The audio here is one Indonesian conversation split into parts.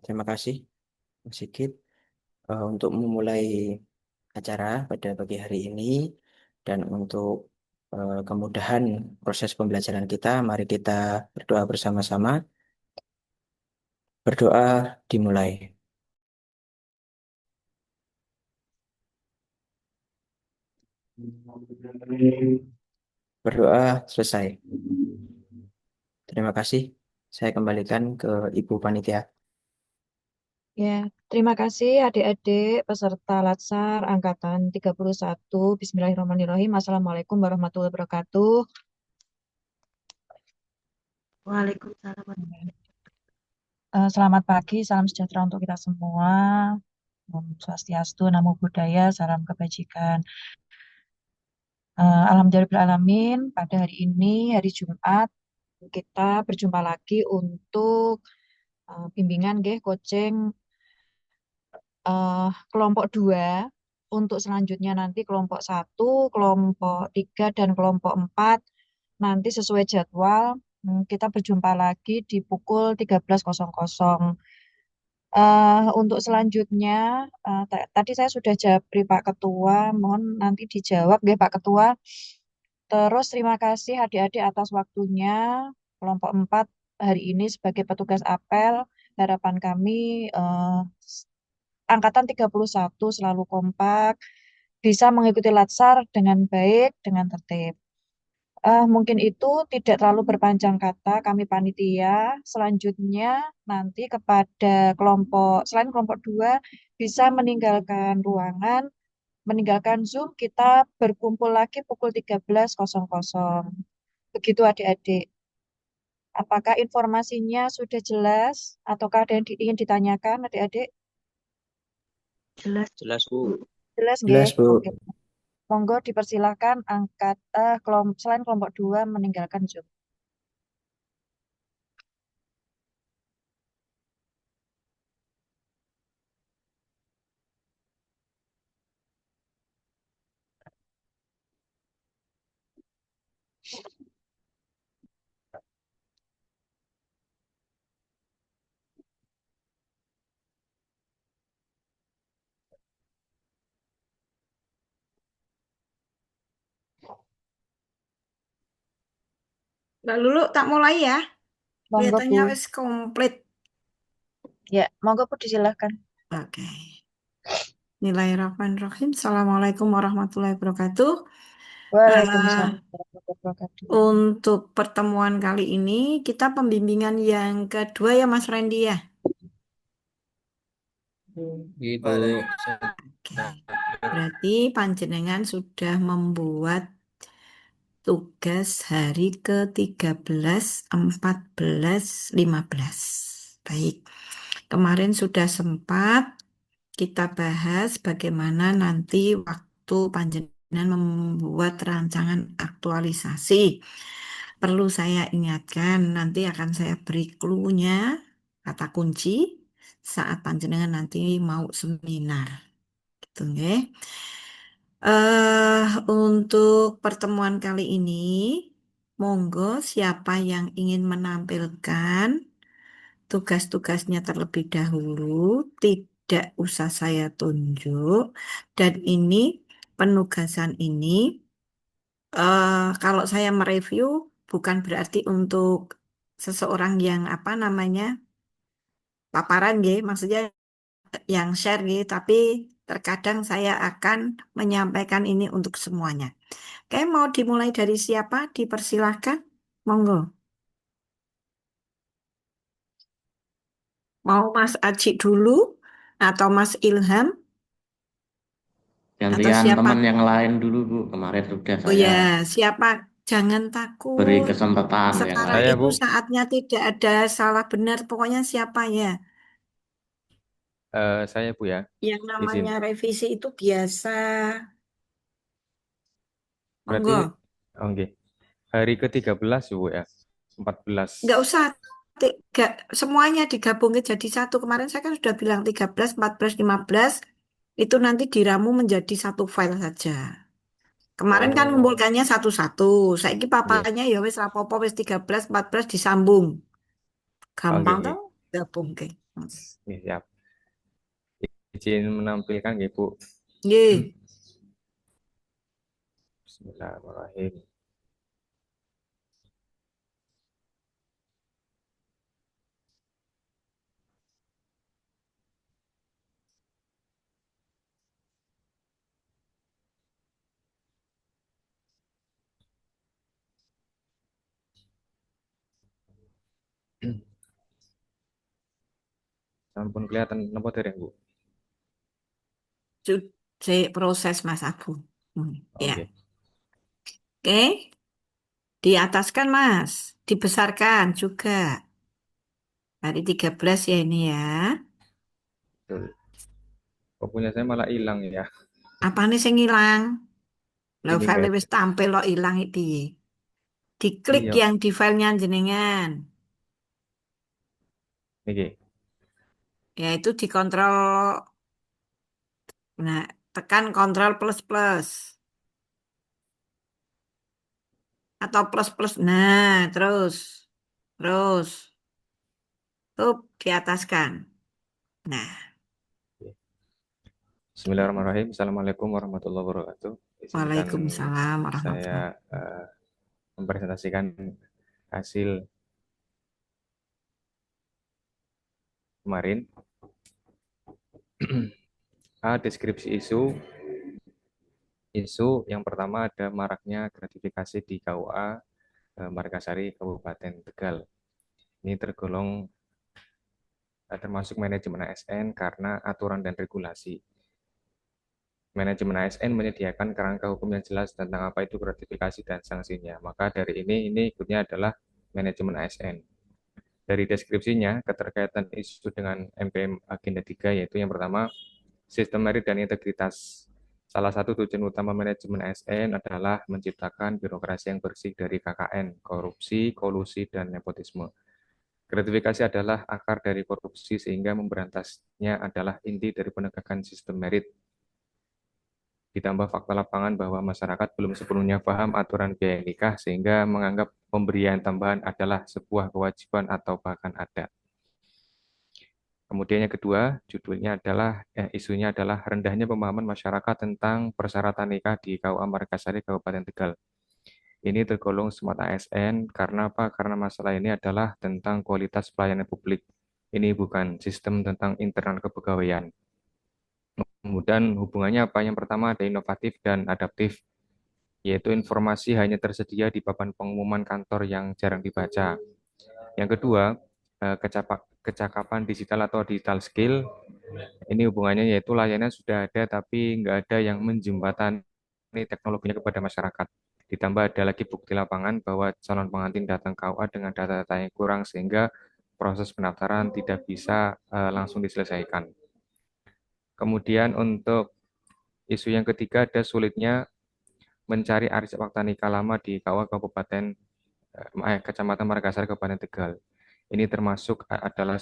Terima kasih, Mas Sigit, untuk memulai acara pada pagi hari ini dan untuk kemudahan proses pembelajaran kita. Mari kita berdoa bersama-sama. Berdoa dimulai. Berdoa selesai. Terima kasih. Saya kembalikan ke Ibu Panitia. Ya, terima kasih adik-adik peserta Latsar Angkatan 31. Bismillahirrahmanirrahim. Assalamualaikum warahmatullahi wabarakatuh. Waalaikumsalam. Selamat pagi, salam sejahtera untuk kita semua. Om Swastiastu, Namo Buddhaya, salam kebajikan. Alhamdulillahirrahmanirrahim. Pada hari ini, hari Jumat, kita berjumpa lagi untuk bimbingan coaching kelompok 2. Untuk selanjutnya nanti kelompok 1, kelompok 3, dan kelompok 4 nanti sesuai jadwal kita berjumpa lagi di pukul 13.00. Untuk selanjutnya tadi saya sudah japri Pak Ketua, mohon nanti dijawab ya Pak Ketua. Terus terima kasih adik-adik atas waktunya. Kelompok 4 hari ini sebagai petugas apel, harapan kami Angkatan 31 selalu kompak, bisa mengikuti Latsar dengan baik, dengan tertib. Mungkin itu tidak terlalu berpanjang kata, kami panitia. Selanjutnya nanti kepada kelompok, selain kelompok 2, bisa meninggalkan ruangan, meninggalkan Zoom, kita berkumpul lagi pukul 13.00. Begitu adik-adik. Apakah informasinya sudah jelas? Ataukah ada yang ingin ditanyakan adik-adik? Jelas. Jelas, Bu. Jelas nggih? Jelas, Bu. Oke. Monggo dipersilakan selain kelompok 2 meninggalkan Zoom. Mbak Lulu tak mulai ya. Monggo Bu. Kelihatannya wis komplit. Ya, monggo Bu disilahkan. Oke. Bismillahirrahmanirrahim. Assalamualaikum warahmatullahi wabarakatuh. Waalaikumsalam warahmatullahi wabarakatuh. Untuk pertemuan kali ini kita pembimbingan yang kedua ya Mas Randy ya. Gitu. Oke. Berarti panjenengan sudah membuat tugas hari ke-13, 14, 15. Baik. Kemarin sudah sempat kita bahas bagaimana nanti waktu panjenengan membuat rancangan aktualisasi. Perlu saya ingatkan, nanti akan saya beri clue-nya, kata kunci, saat panjenengan nanti mau seminar. Gitu, nggih. Untuk pertemuan kali ini, monggo siapa yang ingin menampilkan tugas-tugasnya terlebih dahulu, tidak usah saya tunjuk. Dan ini penugasan ini, kalau saya mereview, bukan berarti untuk seseorang yang apa namanya paparan, ya, maksudnya yang share, ya, tapi terkadang saya akan menyampaikan ini untuk semuanya. Oke, mau dimulai dari siapa? Dipersilahkan, monggo. Mau Mas Aji dulu atau Mas Ilham atau Gantian siapa? teman yang lain dulu, Bu. Kemarin sudah Oh saya ya, siapa? Jangan beri takut. kesempatan yang Sekarang lain. Saya, itu Bu. saatnya tidak ada salah benar. Pokoknya siapa ya? Saya, Bu, ya. Yang Izin. namanya revisi itu biasa. Berarti, Monggo. oke. Hari ke-13, Bu, ya. 14. Nggak usah semuanya digabungin jadi satu. Kemarin saya kan sudah bilang 13, 14, 15. Itu nanti diramu menjadi satu file saja. Kemarin kan Oh, ngumpulkannya satu-satu. Saiki oke. papanya ya wis rapopo wis 13, 14 disambung. Oke, Gampang oke. tuh gabung ke. Nggih, siap. Izin menampilkan nggih, Bu. Nggih. Bismillahirrahmanirrahim. Sampun kelihatan napa dereng, Bu? Cek proses Mas Abu. Oh, Ya. nggih. Oke. Diataskan Mas. Dibesarkan juga. Hari 13 ya ini ya. Betul. Kok punya saya malah hilang ya. Apa nih sing ilang? Lah Ini file enggak wis ada. tampil lo ilang iki. Diklik Iya, yang di filenya jenengan. niki. Yaitu dikontrol. Nah, tekan kontrol plus plus. Atau plus plus. Nah, terus. Terus. Tuh diataskan. Nah, Bismillahirrahmanirrahim. Assalamualaikum warahmatullahi wabarakatuh. Izinkan Waalaikumsalam saya warahmatullahi. mempresentasikan hasil kemarin. Deskripsi isu. Isu yang pertama ada maraknya gratifikasi di KUA Margasari Kabupaten Tegal. Ini tergolong termasuk manajemen ASN karena aturan dan regulasi. Manajemen ASN menyediakan kerangka hukum yang jelas tentang apa itu gratifikasi dan sanksinya. Maka dari ini ikutnya adalah manajemen ASN. Dari deskripsinya, keterkaitan isu dengan MPM Agenda 3 yaitu yang pertama, sistem merit dan integritas. Salah satu tujuan utama manajemen ASN adalah menciptakan birokrasi yang bersih dari KKN, korupsi, kolusi, dan nepotisme. Gratifikasi adalah akar dari korupsi sehingga memberantasnya adalah inti dari penegakan sistem merit. Ditambah fakta lapangan bahwa masyarakat belum sepenuhnya paham aturan biaya nikah sehingga menganggap pemberian tambahan adalah sebuah kewajiban atau bahkan adat. Kemudian yang kedua, isunya adalah rendahnya pemahaman masyarakat tentang persyaratan nikah di KUA Margasari Kabupaten Tegal. Ini tergolong smart ASN karena apa? Karena masalah ini adalah tentang kualitas pelayanan publik. Ini bukan sistem tentang internal kepegawaian. Kemudian hubungannya apa? Yang pertama ada inovatif dan adaptif, yaitu informasi hanya tersedia di papan pengumuman kantor yang jarang dibaca. Yang kedua, kecakapan digital atau digital skill. Ini hubungannya yaitu layanan sudah ada tapi nggak ada yang menjembatani teknologinya kepada masyarakat. Ditambah ada lagi bukti lapangan bahwa calon pengantin datang ke KUA dengan data-data yang kurang sehingga proses pendaftaran tidak bisa langsung diselesaikan. Kemudian untuk isu yang ketiga ada sulitnya mencari arsip akta nikah lama di KUA Kecamatan Margasari Kabupaten Tegal. Ini termasuk adalah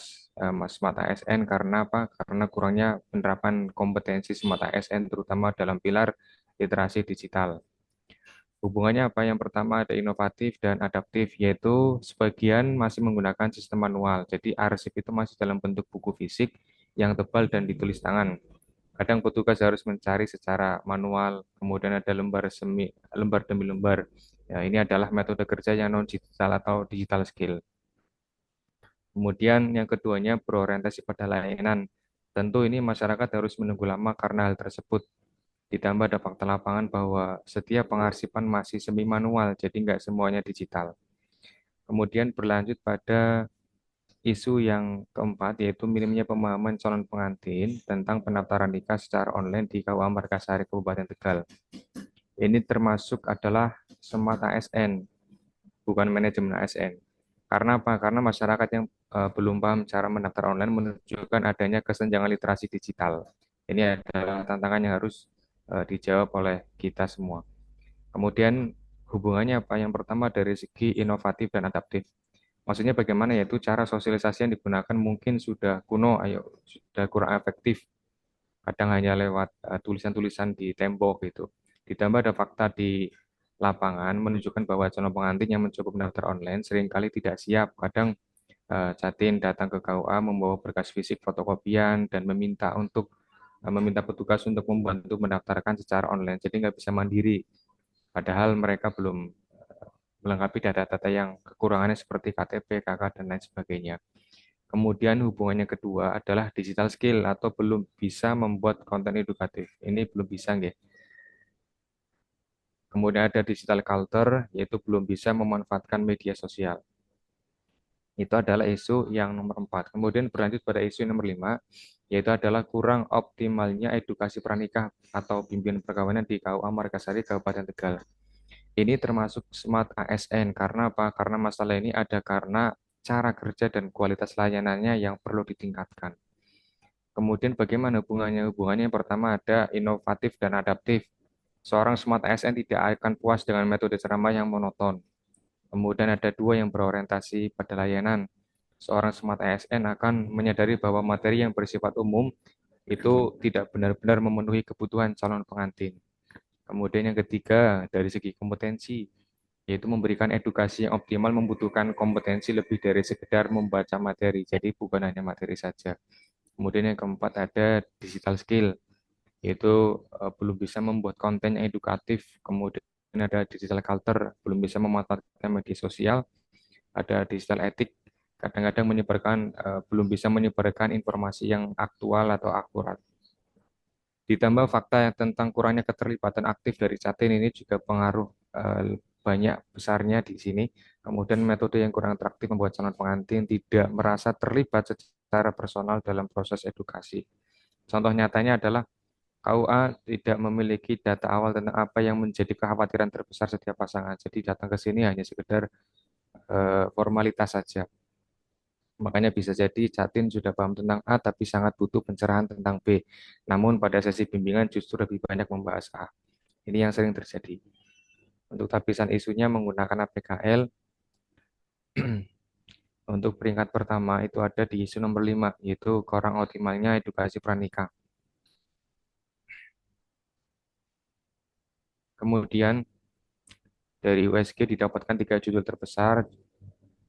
Smart ASN karena apa? Karena kurangnya penerapan kompetensi Smart ASN terutama dalam pilar literasi digital. Hubungannya apa? Yang pertama ada inovatif dan adaptif, yaitu sebagian masih menggunakan sistem manual. Jadi arsip itu masih dalam bentuk buku fisik yang tebal dan ditulis tangan. Kadang petugas harus mencari secara manual, kemudian ada lembar demi lembar. Ya, ini adalah metode kerja yang non digital atau digital skill. Kemudian yang keduanya berorientasi pada layanan. Tentu ini masyarakat harus menunggu lama karena hal tersebut. Ditambah ada fakta lapangan bahwa setiap pengarsipan masih semi manual, jadi nggak semuanya digital. Kemudian berlanjut pada isu yang keempat, yaitu minimnya pemahaman calon pengantin tentang pendaftaran nikah secara online di KUA Margasari Kabupaten Tegal. Ini termasuk adalah smart ASN, bukan manajemen ASN. Karena apa? Karena masyarakat yang belum paham cara mendaftar online menunjukkan adanya kesenjangan literasi digital. Ini adalah tantangan yang harus dijawab oleh kita semua. Kemudian hubungannya apa? Yang pertama dari segi inovatif dan adaptif. Maksudnya bagaimana? Yaitu cara sosialisasi yang digunakan mungkin sudah kuno, sudah kurang efektif. Kadang hanya lewat tulisan-tulisan di tembok gitu. Ditambah ada fakta di lapangan menunjukkan bahwa calon pengantin yang mencoba mendaftar online seringkali tidak siap. Kadang Jatin datang ke KUA membawa berkas fisik fotokopian dan meminta petugas untuk membantu mendaftarkan secara online. Jadi nggak bisa mandiri. Padahal mereka belum melengkapi data-data yang kekurangannya seperti KTP, KK, dan lain sebagainya. Kemudian hubungannya kedua adalah digital skill atau belum bisa membuat konten edukatif. Ini belum bisa, nggih. Kemudian ada digital culture, yaitu belum bisa memanfaatkan media sosial. Itu adalah isu yang nomor 4. Kemudian berlanjut pada isu nomor 5, yaitu adalah kurang optimalnya edukasi pranikah atau bimbingan perkawinan di KUA Margasari Kabupaten Tegal. Ini termasuk Smart ASN. Karena apa? Karena masalah ini ada karena cara kerja dan kualitas layanannya yang perlu ditingkatkan. Kemudian bagaimana hubungannya? Hubungannya yang pertama ada inovatif dan adaptif. Seorang Smart ASN tidak akan puas dengan metode ceramah yang monoton. Kemudian ada dua yang berorientasi pada layanan. Seorang Smart ASN akan menyadari bahwa materi yang bersifat umum itu tidak benar-benar memenuhi kebutuhan calon pengantin. Kemudian yang ketiga, dari segi kompetensi, yaitu memberikan edukasi yang optimal membutuhkan kompetensi lebih dari sekedar membaca materi, jadi bukan hanya materi saja. Kemudian yang keempat ada digital skill, yaitu belum bisa membuat konten yang edukatif. Kemudian ada digital culture, belum bisa memanfaatkan media sosial. Ada digital etik, kadang-kadang belum bisa menyebarkan informasi yang aktual atau akurat. Ditambah fakta yang tentang kurangnya keterlibatan aktif dari Catin ini juga pengaruh banyak besarnya di sini. Kemudian metode yang kurang atraktif membuat calon pengantin tidak merasa terlibat secara personal dalam proses edukasi. Contoh nyatanya adalah KUA tidak memiliki data awal tentang apa yang menjadi kekhawatiran terbesar setiap pasangan. Jadi datang ke sini hanya sekedar formalitas saja. Makanya bisa jadi Catin sudah paham tentang A, tapi sangat butuh pencerahan tentang B. Namun pada sesi bimbingan justru lebih banyak membahas A. Ini yang sering terjadi. Untuk tapisan isunya menggunakan APKL, untuk peringkat pertama itu ada di isu nomor 5, yaitu kurang optimalnya edukasi pranikah. Kemudian dari USG didapatkan 3 judul terbesar.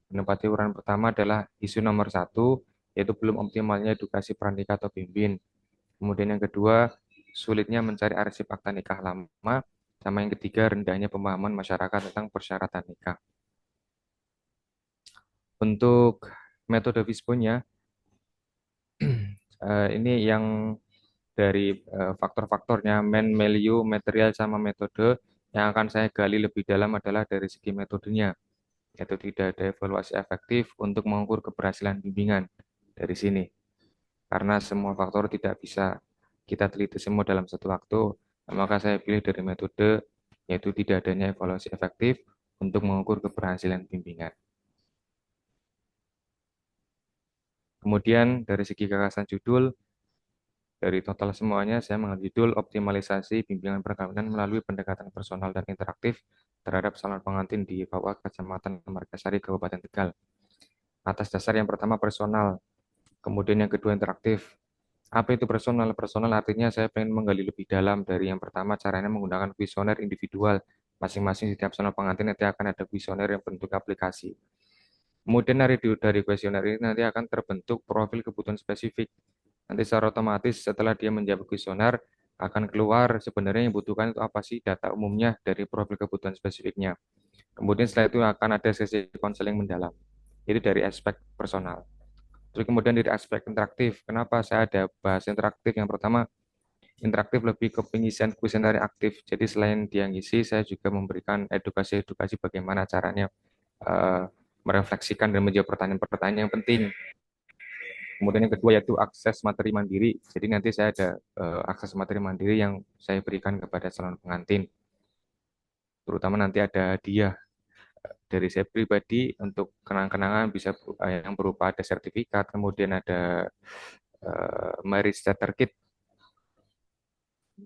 Menempati urutan pertama adalah isu nomor 1, yaitu belum optimalnya edukasi pranikah atau bimbing. Kemudian yang kedua, sulitnya mencari arsip akta nikah lama. Sama yang ketiga, rendahnya pemahaman masyarakat tentang persyaratan nikah. Untuk metode Vispo-nya, ini yang dari faktor-faktornya, value, material, sama metode. Yang akan saya gali lebih dalam adalah dari segi metodenya, yaitu tidak ada evaluasi efektif untuk mengukur keberhasilan bimbingan dari sini. Karena semua faktor tidak bisa kita teliti semua dalam satu waktu, maka saya pilih dari metode, yaitu tidak adanya evaluasi efektif untuk mengukur keberhasilan bimbingan. Kemudian dari segi gagasan judul, dari total semuanya saya mengambil judul optimalisasi bimbingan perkawinan melalui pendekatan personal dan interaktif terhadap calon pengantin di KUA Kecamatan Margasari, Kabupaten Tegal. Atas dasar yang pertama personal, kemudian yang kedua interaktif. Apa itu personal? Personal artinya saya ingin menggali lebih dalam dari yang pertama caranya menggunakan kuesioner individual. Masing-masing setiap calon pengantin nanti akan ada kuesioner yang bentuk aplikasi. Kemudian dari kuesioner ini nanti akan terbentuk profil kebutuhan spesifik. Nanti secara otomatis setelah dia menjawab kuesioner akan keluar sebenarnya yang dibutuhkan itu apa sih data umumnya dari profil kebutuhan spesifiknya. Kemudian setelah itu akan ada sesi konseling mendalam. Itu dari aspek personal. Terus kemudian dari aspek interaktif, kenapa saya ada bahas interaktif? Yang pertama, interaktif lebih ke pengisian kuesioner aktif. Jadi selain dia ngisi, saya juga memberikan edukasi-edukasi bagaimana caranya merefleksikan dan menjawab pertanyaan-pertanyaan yang penting. Kemudian yang kedua yaitu akses materi mandiri. Jadi nanti saya ada akses materi mandiri yang saya berikan kepada calon pengantin. Terutama nanti ada hadiah dari saya pribadi untuk kenang-kenangan bisa yang berupa ada sertifikat, kemudian ada merit starter kit.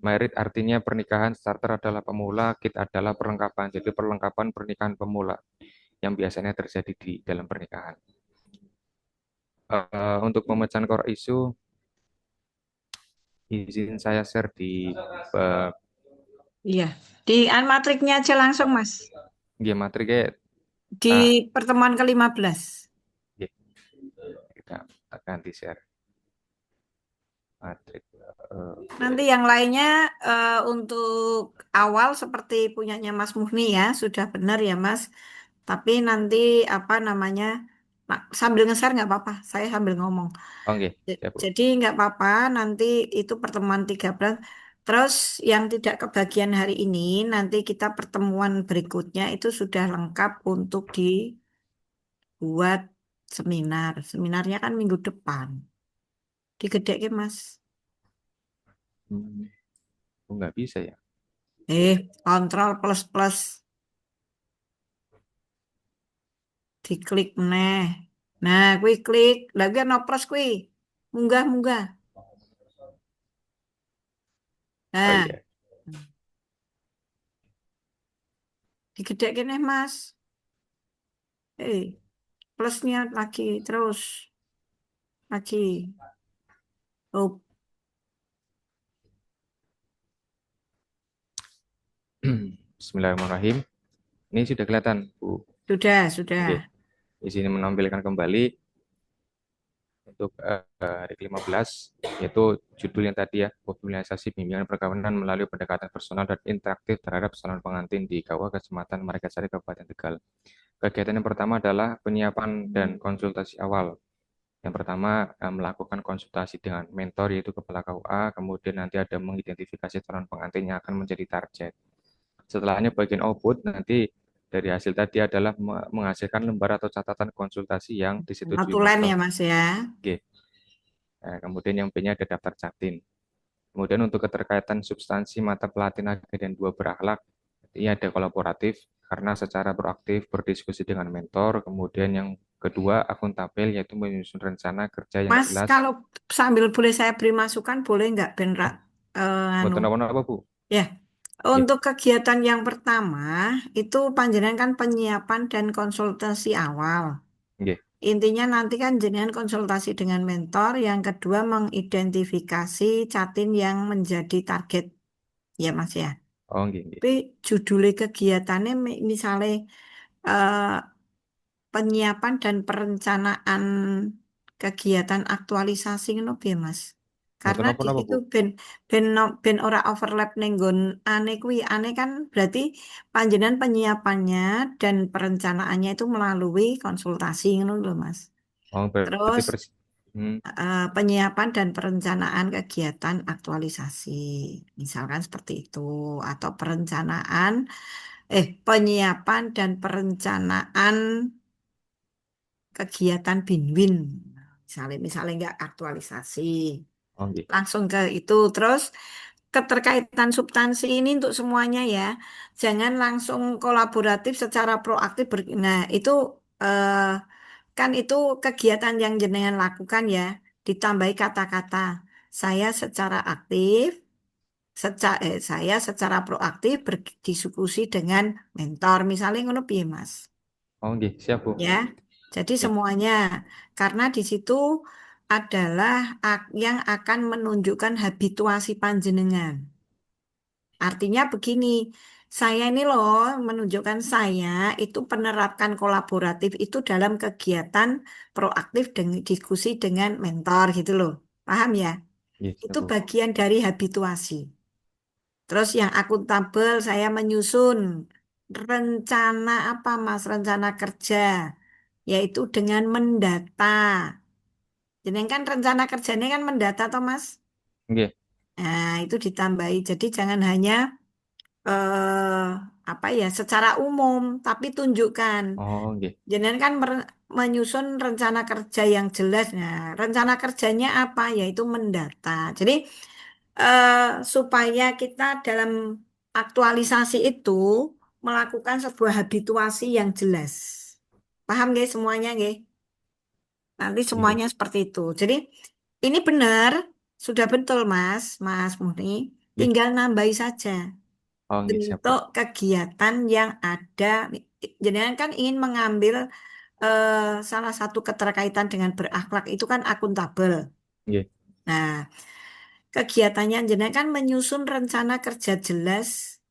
Merit artinya pernikahan, starter adalah pemula, kit adalah perlengkapan. Jadi perlengkapan pernikahan pemula yang biasanya terjadi di dalam pernikahan. Untuk pemecahan core isu, izin saya share di Iya, di matriknya aja langsung, Mas. game materi kayak Di pertemuan ke-15. Ya, tak ganti share. Matrix. Nanti yang lainnya untuk awal seperti punyanya Mas Muhni ya, sudah benar ya Mas. Tapi nanti apa namanya, sambil nge-share nggak apa-apa, saya sambil ngomong. Oke, siap Bu. Jadi nggak apa-apa, nanti itu pertemuan 13. Terus yang tidak kebagian hari ini, nanti kita pertemuan berikutnya itu sudah lengkap untuk dibuat seminar. Seminarnya kan minggu depan. Digedek Mas. Hmm, nggak bisa ya. Kontrol plus plus. Diklik meneh. Nah, kuwi klik. Lagi ono plus kuwi. Munggah munggah. Oh Nah, iya. digedek kene Mas. Plusnya lagi terus lagi. Oh, Bismillahirrahmanirrahim. Ini sudah kelihatan, Bu. sudah. Oke. Di sini menampilkan kembali untuk hari ke-15, yaitu judul yang tadi ya, popularisasi bimbingan perkawinan melalui pendekatan personal dan interaktif terhadap calon pengantin di KUA Kecamatan Margasari Kabupaten Tegal. Kegiatan yang pertama adalah penyiapan dan konsultasi awal. Yang pertama, melakukan konsultasi dengan mentor, yaitu kepala KUA, kemudian nanti ada mengidentifikasi calon pengantin yang akan menjadi target. Setelahnya bagian output, nanti dari hasil tadi adalah menghasilkan lembar atau catatan konsultasi yang disetujui Notulen ya mentor. Mas ya. Oke. Nah, kemudian yang B-nya ada daftar catin. Kemudian untuk keterkaitan substansi mata pelatihan dan 2 berakhlak, ini ada kolaboratif karena secara proaktif berdiskusi dengan mentor. Kemudian yang kedua akuntabel, yaitu menyusun rencana kerja yang Mas, jelas. kalau sambil boleh saya beri masukan, boleh nggak Benra? Anu, Buat apa Bu? ya. Oke. Untuk kegiatan yang pertama, itu panjenengan kan penyiapan dan konsultasi awal. Oke. Intinya nanti kan jenengan konsultasi dengan mentor, yang kedua mengidentifikasi catin yang menjadi target, ya Mas ya. Oh, oke. Tapi judulnya kegiatannya misalnya eh, penyiapan dan perencanaan kegiatan aktualisasi ngono piye, Mas. Buat Karena di apa situ Bu? ben ora overlap ning nggon ane kuwi. Ane kan berarti panjenengan penyiapannya dan perencanaannya itu melalui konsultasi ngono lho, Mas. Oh, berarti Terus hmm, penyiapan dan perencanaan kegiatan aktualisasi. Misalkan seperti itu atau penyiapan dan perencanaan kegiatan Binwin. Misalnya nggak aktualisasi. oke. Langsung ke itu. Terus keterkaitan substansi ini untuk semuanya ya. Jangan langsung kolaboratif secara proaktif. Nah, itu eh, kan itu kegiatan yang jenengan lakukan ya. Ditambahi kata-kata saya secara aktif, saya secara proaktif berdiskusi dengan mentor. Misalnya ngono piye, Mas. Oke, siap Bu. Ya, jadi Oke. semuanya karena di situ adalah yang akan menunjukkan habituasi panjenengan. Artinya begini, saya ini loh menunjukkan saya itu penerapkan kolaboratif itu dalam kegiatan proaktif dengan diskusi dengan mentor gitu loh. Paham ya? Iya, siap Itu Bu. bagian dari habituasi. Terus yang akuntabel saya menyusun rencana apa Mas? Rencana kerja yaitu dengan mendata. Jadi kan rencana kerjanya kan mendata toh Mas. Oke. Nah, itu ditambahi. Jadi jangan hanya eh apa ya secara umum, tapi tunjukkan. Oh, oke. Jadi kan menyusun rencana kerja yang jelas. Nah, rencana kerjanya apa? Yaitu mendata. Jadi eh, supaya kita dalam aktualisasi itu melakukan sebuah habituasi yang jelas. Paham nggak semuanya nggak? Nanti Oke. semuanya seperti itu. Jadi ini benar, sudah betul Mas Murni. Oke. Tinggal nambahi saja Oh, oke, siap Bu. bentuk kegiatan yang ada. Jadi kan ingin mengambil eh, salah satu keterkaitan dengan berakhlak itu kan akuntabel. Oke. Nah, kegiatannya jenengan kan menyusun rencana kerja jelas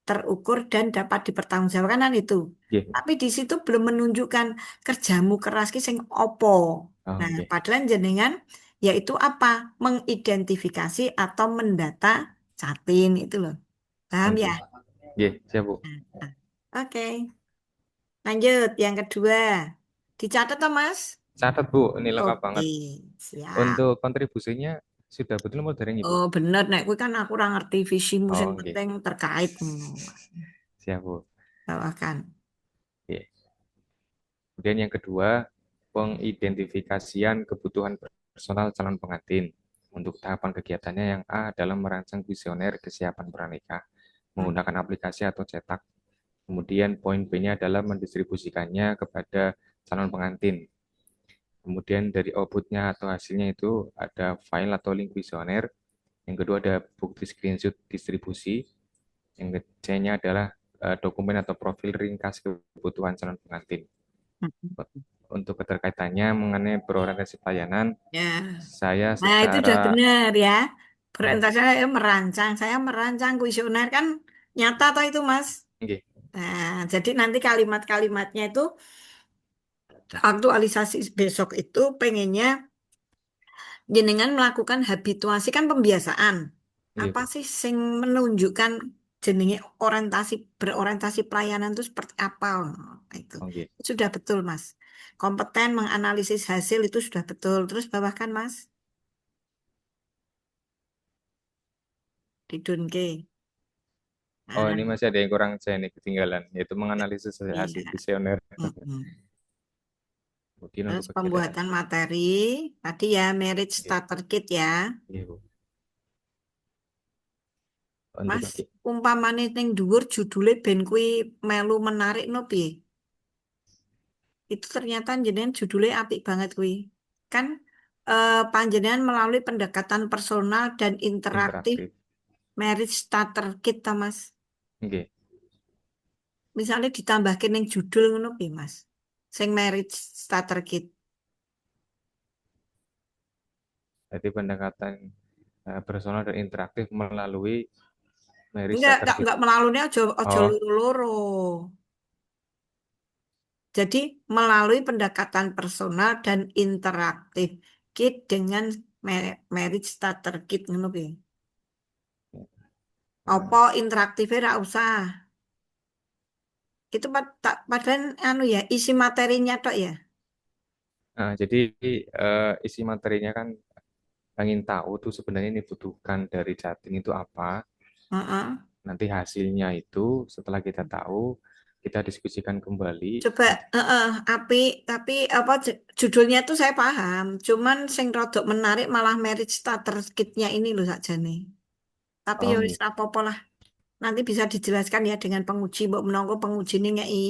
terukur dan dapat dipertanggungjawabkan kan itu. Nggih. Tapi di situ belum menunjukkan kerjamu keras ki sing opo. Oh, Nah, nggih. padahal jenengan yaitu apa? Mengidentifikasi atau mendata Catin itu loh. Paham ya? Nggih. Nggih, siap, Bu. Nah, oke. Lanjut yang kedua. Dicatat toh, Mas? Catat, Bu, ini lengkap Oke, banget. siap. Untuk kontribusinya sudah betul mau dereng Ibu? Oh, bener nek kuwi kan aku ora ngerti visimu sing Oh, nggih. penting terkait Siap, Bu. bawakan. Nggih. Kemudian yang kedua, pengidentifikasian kebutuhan personal calon pengantin. Untuk tahapan kegiatannya yang A adalah merancang kuesioner kesiapan pranikah menggunakan aplikasi atau cetak. Kemudian poin B-nya adalah mendistribusikannya kepada calon pengantin. Kemudian dari outputnya atau hasilnya itu ada file atau link kuesioner. Yang kedua ada bukti screenshot distribusi. Yang C-nya adalah dokumen atau profil ringkas kebutuhan calon pengantin. Untuk keterkaitannya mengenai berorientasi pelayanan, Ya. saya Nah, itu udah secara benar ya. oh, Berorientasi saya merancang kuesioner kan nyata toh itu, Mas. nggih. Nah, jadi nanti kalimat-kalimatnya itu aktualisasi besok itu pengennya jenengan melakukan habituasi kan pembiasaan. Nggih, Apa Bu. sih sing menunjukkan jenenge berorientasi pelayanan itu seperti apa? Nah, itu Oh, nggih. sudah betul, Mas. Kompeten menganalisis hasil itu sudah betul. Terus bawahkan, Mas. Didunke. Oh, Nah, ini masih ada yang kurang saya nih ketinggalan, yaitu menganalisis hasil iya. kuesioner. Mm-mm. Kemudian Terus untuk kegiatan, pembuatan materi tadi ya merit nggih, starter kit ya. nggih, Bu. Untuk Mas, umpamane ning dhuwur judule ben kuwi melu menarik no piye? Itu ternyata jenengan judulnya apik banget kuwi. Kan panjenengan melalui pendekatan personal dan interaktif interaktif, merit starter kit ta, Mas. nggih. Misalnya ditambahkan yang judul ngono piye, Mas. Sing merit starter kit. Jadi pendekatan personal dan interaktif melalui Mary Starter Kit. Enggak melalui aja Oh, loro-loro. Jadi melalui pendekatan personal dan interaktif kit dengan merit starter kit ngono piye. Apa interaktifnya ora usah. Itu padahal anu ya isi materinya tok ya. nah, jadi isi materinya kan ingin tahu tuh sebenarnya ini dibutuhkan dari chatting itu apa. Heeh. Nanti hasilnya itu setelah kita tahu, kita diskusikan kembali. Coba api tapi apa judulnya tuh saya paham. Cuman sing rodok menarik malah merit starter kitnya ini loh sakjane. Tapi Oh, ya wis nggih. apa lah. Nanti bisa dijelaskan ya dengan penguji. Mbok menunggu penguji ini ngei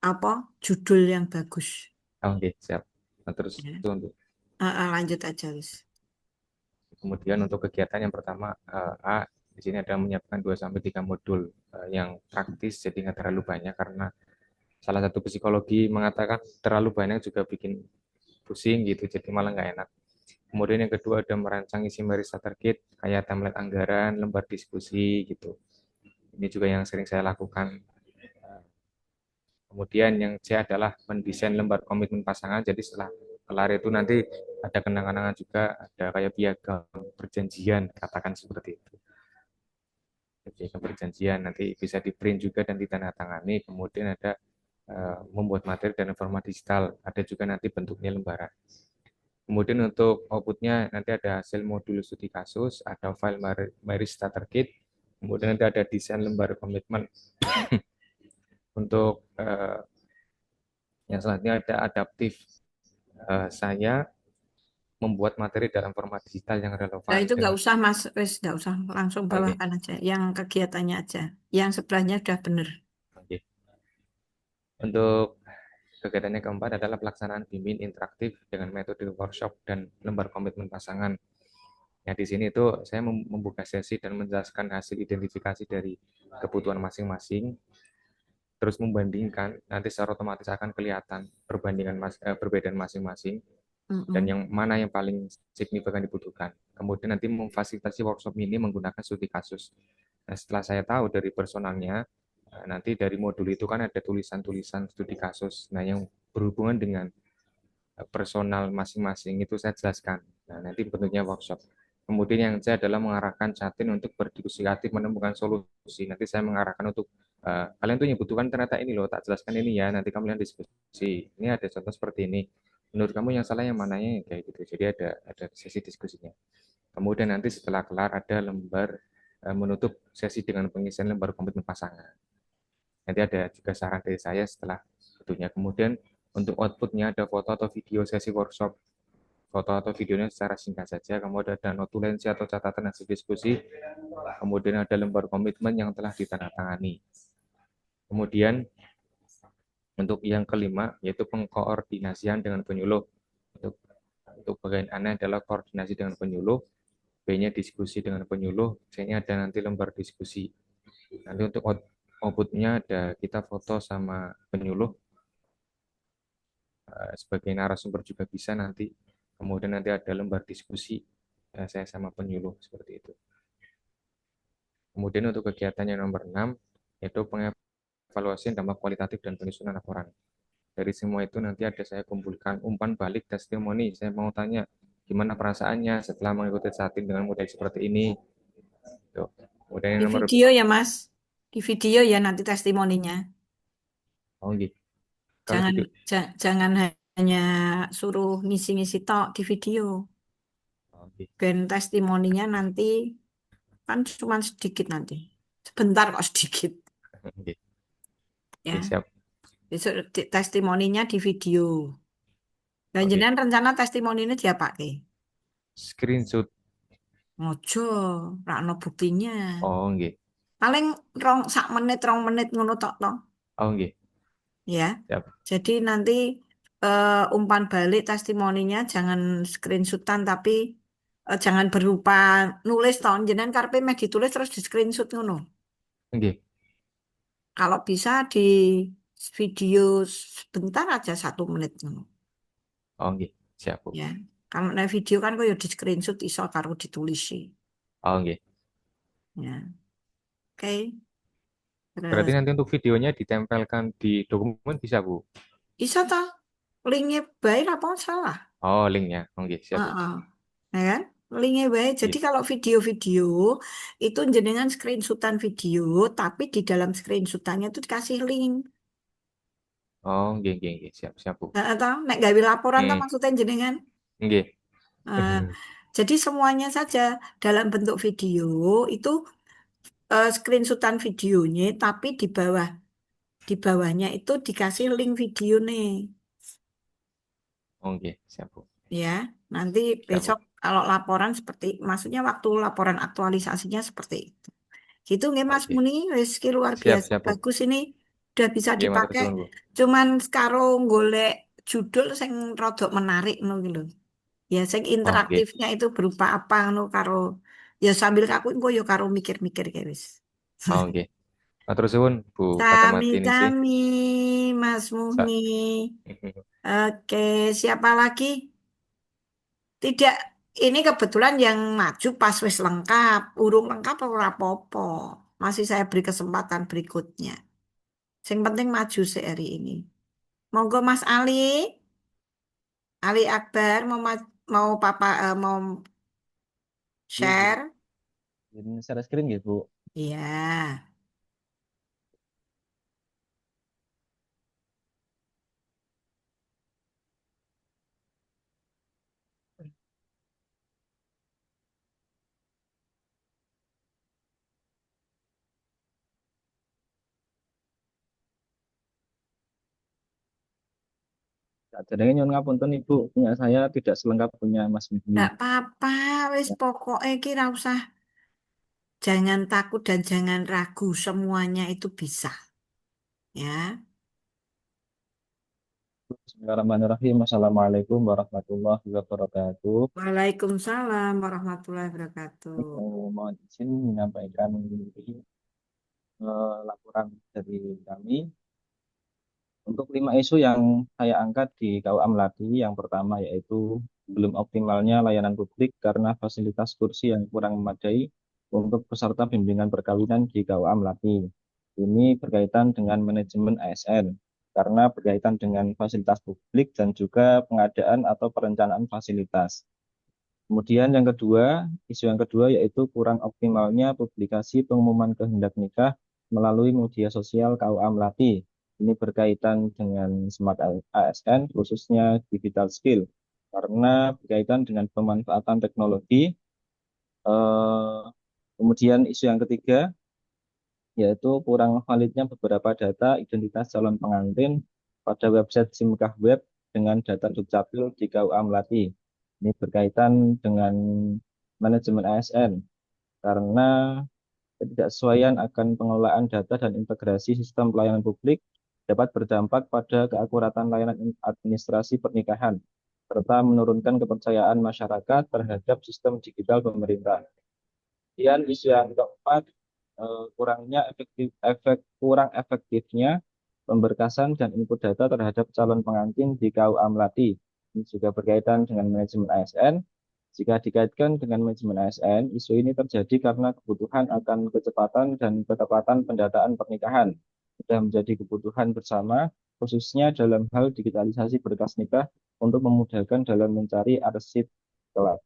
apa judul yang bagus. Oh, nggih, siap. Nah, terus Ya. itu untuk Lanjut aja wis. kemudian untuk kegiatan yang pertama A di sini ada menyiapkan 2 sampai 3 modul yang praktis jadi nggak terlalu banyak karena salah satu psikologi mengatakan terlalu banyak juga bikin pusing gitu jadi malah nggak enak. Kemudian yang kedua ada merancang isi meri starter kit kayak template anggaran, lembar diskusi gitu. Ini juga yang sering saya lakukan. Kemudian yang C adalah mendesain lembar komitmen pasangan. Jadi setelah kelar itu nanti ada kenang-kenangan juga, ada kayak piagam perjanjian, katakan seperti itu. Piagam perjanjian nanti bisa di print juga dan ditandatangani. Kemudian ada membuat materi dan format digital. Ada juga nanti bentuknya lembaran. Kemudian untuk outputnya nanti ada hasil modul studi kasus, ada file Mary Starter Kit, kemudian nanti ada desain lembar komitmen. Untuk yang selanjutnya ada adaptif. Saya membuat materi dalam format digital yang Nah relevan itu nggak dengan usah Mas, wis nggak usah langsung okay. bawahkan aja. Yang kegiatannya aja. Yang sebelahnya udah bener. Okay. Untuk kegiatannya keempat adalah pelaksanaan bimbing interaktif dengan metode workshop dan lembar komitmen pasangan. Ya di sini itu saya membuka sesi dan menjelaskan hasil identifikasi dari kebutuhan masing-masing, terus membandingkan, nanti secara otomatis akan kelihatan perbedaan masing-masing dan yang mana yang paling signifikan dibutuhkan. Kemudian nanti memfasilitasi workshop ini menggunakan studi kasus. Nah, setelah saya tahu dari personalnya, nanti dari modul itu kan ada tulisan-tulisan studi kasus. Nah, yang berhubungan dengan personal masing-masing itu saya jelaskan. Nah, nanti bentuknya workshop. Kemudian yang saya adalah mengarahkan Catin untuk berdiskusi aktif menemukan solusi. Nanti saya mengarahkan untuk kalian tuh yang butuhkan ternyata ini loh, tak jelaskan ini ya. Nanti kalian diskusi. Ini ada contoh seperti ini. Menurut kamu yang salah yang mananya kayak gitu. Jadi ada sesi diskusinya. Kemudian nanti setelah kelar ada lembar menutup sesi dengan pengisian lembar komitmen pasangan. Nanti ada juga saran dari saya setelah tentunya. Kemudian untuk outputnya ada foto atau video sesi workshop. Foto atau videonya secara singkat saja. Kemudian ada notulensi atau catatan hasil diskusi. Kemudian ada lembar komitmen yang telah ditandatangani. Kemudian untuk yang kelima yaitu pengkoordinasian dengan penyuluh. Untuk bagian A adalah koordinasi dengan penyuluh, B-nya diskusi dengan penyuluh, C-nya ada nanti lembar diskusi. Nanti untuk outputnya ada kita foto sama penyuluh, sebagai narasumber juga bisa nanti. Kemudian nanti ada lembar diskusi, saya sama penyuluh, seperti itu. Kemudian untuk kegiatan yang nomor 6, yaitu pengevaluasian dampak kualitatif dan penyusunan laporan. Dari semua itu nanti ada saya kumpulkan umpan balik testimoni. Saya mau tanya, gimana perasaannya setelah mengikuti Catin dengan model seperti ini. Tuh. Kemudian yang Di nomor video ya, Mas. Di video ya nanti testimoninya. oh gitu. Kalau Jangan video, jangan hanya suruh ngisi-ngisi tok di video. oh gitu. Ben testimoninya nanti kan cuma sedikit nanti. Sebentar kok sedikit Oke, ya. oke, siap. Besok testimoninya di video. Dan Oke, jenengan rencana testimoninya dia pakai. screenshot. Ngojo, rakno buktinya. Oh gitu. Paling sak menit, 2 menit ngono tok tok. Oh gitu. Ya. Siap. Jadi nanti umpan balik testimoninya jangan screenshotan tapi jangan berupa nulis toh. Jenengan karepe meh ditulis terus di screenshot ngono. Oke. Kalau bisa di video sebentar aja 1 menit ngono. Oh gitu. Siap, Bu. Ya. Kalau nek video kan kok ya di screenshot iso karo ditulis. Oh gitu. Ya. Oke. Berarti Terus nanti untuk videonya ditempelkan di dokumen bisa, Bu? iso toh linknya baik apa salah? Oh, linknya. Oh gitu. Siap, Bu. Heeh. Ya kan? Linknya baik. Jadi Gitu. kalau video-video itu jenengan screenshotan video, tapi di dalam screenshotannya itu dikasih link. Oh, gitu, gitu. Siap, siap, Bu. Nah, atau nek gawe laporan tuh Hmm. maksudnya jenengan. Gitu. Nah, jadi semuanya saja dalam bentuk video itu screenshotan videonya, tapi di bawahnya itu dikasih link video nih. Oh gitu. Siap, Bu. Ya, nanti Siap, Bu. besok kalau laporan seperti, maksudnya waktu laporan aktualisasinya seperti itu. Gitu nggih Mas Oke. Muni, rezeki luar Siap, biasa siap, Bu. bagus ini udah bisa Oke, matur dipakai. suwun, Bu. Cuman sekarang golek judul sing rodok menarik ngono iki lho. Ya sing Oke. interaktifnya itu berupa apa ngono karo ya sambil aku engko ya karo mikir-mikir kayak wis. Oke. Matur suwun, Bu Fatamati ini sih. Sami-sami Mas Sa- Muni. Oke, siapa lagi? Tidak, ini kebetulan yang maju pas wis lengkap. Urung lengkap ora apa-apa. Masih saya beri kesempatan berikutnya. Yang penting maju sehari ini. Monggo Mas Ali, Ali Akbar mau papa mau Iya, Bu. share? Jadi share screen gitu, Bu. Iya. Jadi nyuwun ngapunten Ibu, punya saya tidak selengkap punya Mas Mihni. Enggak apa-apa, wis Ya, pokoknya kira usah jangan takut dan jangan ragu, semuanya itu bisa. Ya. Bismillahirrahmanirrahim. Assalamualaikum warahmatullahi wabarakatuh. Waalaikumsalam warahmatullahi wabarakatuh. Mohon izin menyampaikan laporan dari kami untuk 5 isu yang saya angkat di KUA Melati. Yang pertama yaitu belum optimalnya layanan publik karena fasilitas kursi yang kurang memadai. untuk peserta bimbingan perkawinan di KUA Melati. Ini berkaitan dengan manajemen ASN karena berkaitan dengan fasilitas publik dan juga pengadaan atau perencanaan fasilitas. Kemudian isu yang kedua yaitu kurang optimalnya publikasi pengumuman kehendak nikah melalui media sosial KUA Melati. Ini berkaitan dengan Smart ASN, khususnya digital skill, karena berkaitan dengan pemanfaatan teknologi. Eh, Kemudian isu yang ketiga yaitu kurang validnya beberapa data identitas calon pengantin pada website SIMKAH Web dengan data Dukcapil di KUA Melati. Ini berkaitan dengan manajemen ASN karena ketidaksesuaian akan pengelolaan data dan integrasi sistem pelayanan publik dapat berdampak pada keakuratan layanan administrasi pernikahan serta menurunkan kepercayaan masyarakat terhadap sistem digital pemerintah. Kemudian isu yang keempat, kurang efektifnya pemberkasan dan input data terhadap calon pengantin di KUA Melati. Ini juga berkaitan dengan manajemen ASN. Jika dikaitkan dengan manajemen ASN, isu ini terjadi karena kebutuhan akan kecepatan dan ketepatan pendataan pernikahan sudah menjadi kebutuhan bersama, khususnya dalam hal digitalisasi berkas nikah untuk memudahkan dalam mencari arsip kelak.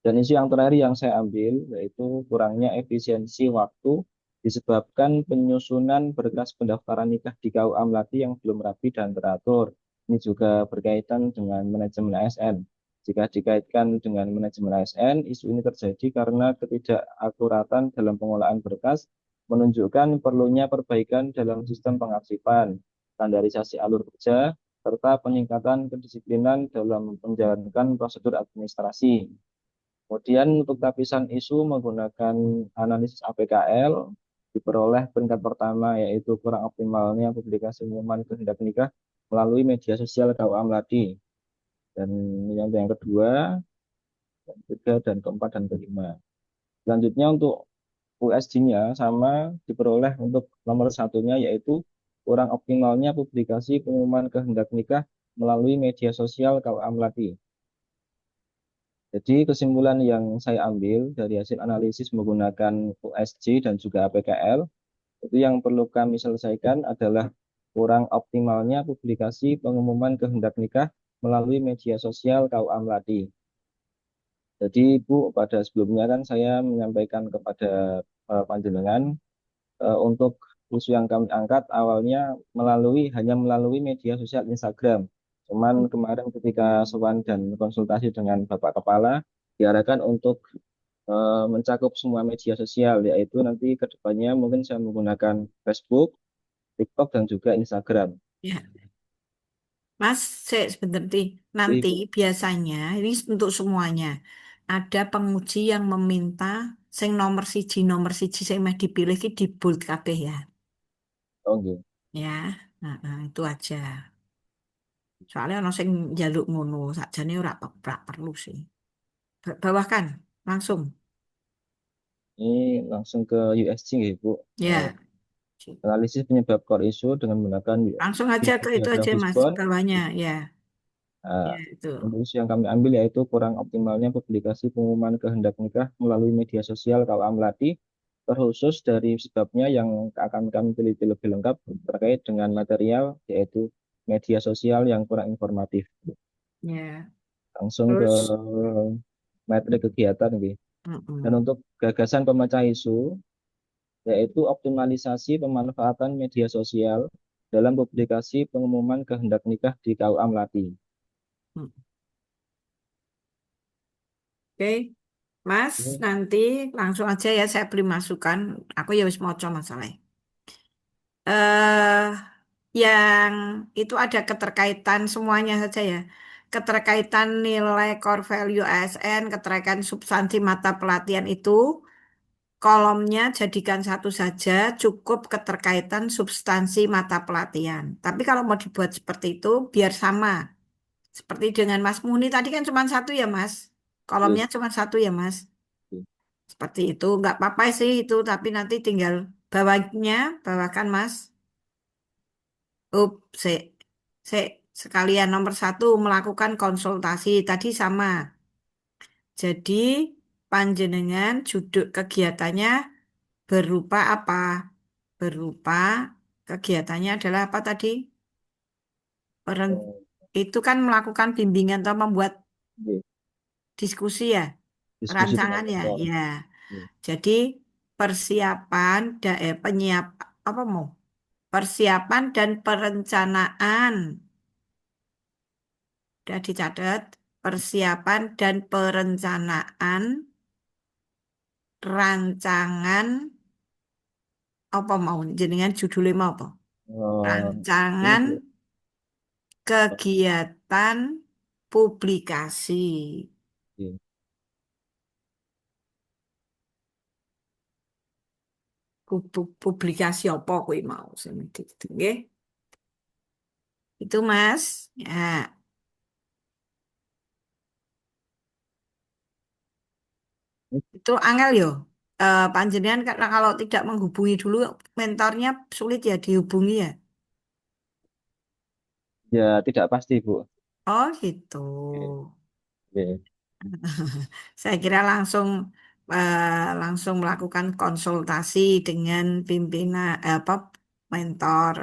Dan isu yang terakhir yang saya ambil yaitu kurangnya efisiensi waktu disebabkan penyusunan berkas pendaftaran nikah di KUA Melati yang belum rapi dan teratur. Ini juga berkaitan dengan manajemen ASN. Jika dikaitkan dengan manajemen ASN, isu ini terjadi karena ketidakakuratan dalam pengolahan berkas menunjukkan perlunya perbaikan dalam sistem pengarsipan, standarisasi alur kerja, serta peningkatan kedisiplinan dalam menjalankan prosedur administrasi. Kemudian untuk lapisan isu menggunakan analisis APKL diperoleh peringkat pertama yaitu kurang optimalnya publikasi pengumuman kehendak nikah melalui media sosial KUA Melati. Dan yang kedua, yang ketiga, dan keempat, dan kelima. Selanjutnya untuk USG-nya sama diperoleh untuk nomor satunya yaitu kurang optimalnya publikasi pengumuman kehendak nikah melalui media sosial KUA Melati. Jadi kesimpulan yang saya ambil dari hasil analisis menggunakan USG dan juga APKL, itu yang perlu kami selesaikan adalah kurang optimalnya publikasi pengumuman kehendak nikah melalui media sosial KUA Melati. Jadi Bu, pada sebelumnya kan saya menyampaikan kepada panjenengan untuk isu yang kami angkat awalnya hanya melalui media sosial Instagram. Cuman kemarin ketika sowan dan konsultasi dengan Bapak Kepala, diarahkan untuk mencakup semua media sosial, yaitu nanti ke depannya mungkin saya menggunakan Facebook, TikTok, dan juga Instagram. Ya, Mas, sebentar nih. Nanti Ibu, biasanya ini untuk semuanya ada penguji yang meminta sing nomor siji sing meh dipilih ki di bold kabeh ya. oke. Ya, itu aja. Soalnya ono sing njaluk ngono, sakjane ora perlu sih. Bawahkan langsung. Ini langsung ke USG ya, Bu. Eh, Ya, Analisis penyebab core issue dengan menggunakan langsung aja ke itu diagram aja Mas, fishbone. bawahnya ya. Nah, Ya, itu. untuk isu yang kami ambil yaitu kurang optimalnya publikasi pengumuman kehendak nikah melalui media sosial KUA Melati, terkhusus dari sebabnya yang akan kami teliti lebih lengkap terkait dengan material yaitu media sosial yang kurang informatif. Ya. Langsung ke Terus materi kegiatan nih. Dan mm-mm. untuk gagasan pemecah isu yaitu optimalisasi pemanfaatan media sosial dalam publikasi pengumuman kehendak nikah di KUA Melati. Mm. Oke, Mas, Ini nanti langsung aja ya saya beri masukan. Aku ya wis maca masalah. Eh, yang itu ada keterkaitan semuanya saja ya. Keterkaitan nilai core value ASN, keterkaitan substansi mata pelatihan itu kolomnya jadikan satu saja, cukup keterkaitan substansi mata pelatihan. Tapi kalau mau dibuat seperti itu, biar sama. Seperti dengan Mas Muni tadi kan cuma satu ya Mas. yes, Kolomnya cuma satu ya Mas. Seperti itu, nggak apa-apa sih itu, tapi nanti tinggal bawahnya, bawahkan Mas. Se, se, sekalian nomor satu melakukan konsultasi tadi sama. Jadi panjenengan judul kegiatannya berupa apa? Berupa kegiatannya adalah apa tadi? Eh, Itu kan melakukan bimbingan atau membuat Oke. diskusi ya, Diskusi dengan rancangan ya, mentor. ya. Oke. Jadi persiapan, apa mau? Persiapan dan perencanaan. Sudah dicatat, persiapan dan perencanaan rancangan apa mau jenengan judulnya mau apa? Ini Rancangan Bu, kegiatan publikasi. oke. Publikasi apa kuwi mau sing nggih? Itu Mas. Ya, itu angel yo. Panjenengan karena kalau tidak menghubungi dulu mentornya sulit ya dihubungi ya. Ya tidak pasti Bu. Oh gitu. Oke. Oke. Saya kira langsung melakukan konsultasi dengan pimpinan apa mentor.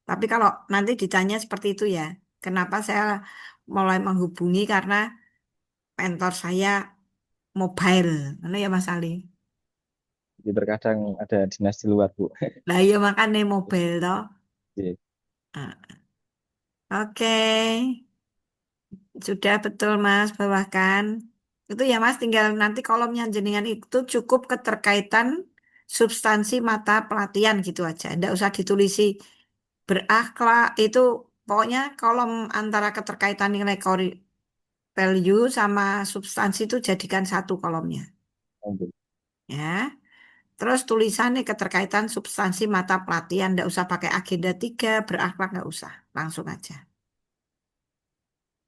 Tapi kalau nanti ditanya seperti itu ya, kenapa saya mulai menghubungi karena mentor saya mobile, mana ya Mas Ali? Jadi terkadang ada dinas di luar Bu. Lah iya makanya mobile toh. Oke. Ah, oke, sudah betul Mas bahkan itu ya Mas tinggal nanti kolomnya jenengan itu cukup keterkaitan substansi mata pelatihan gitu aja. Nggak usah ditulisi berakhlak itu pokoknya kolom antara keterkaitan nilai value sama substansi itu jadikan satu kolomnya Oke. ya. Terus tulisannya keterkaitan substansi mata pelatihan nggak usah pakai agenda 3 berakhlak nggak usah langsung aja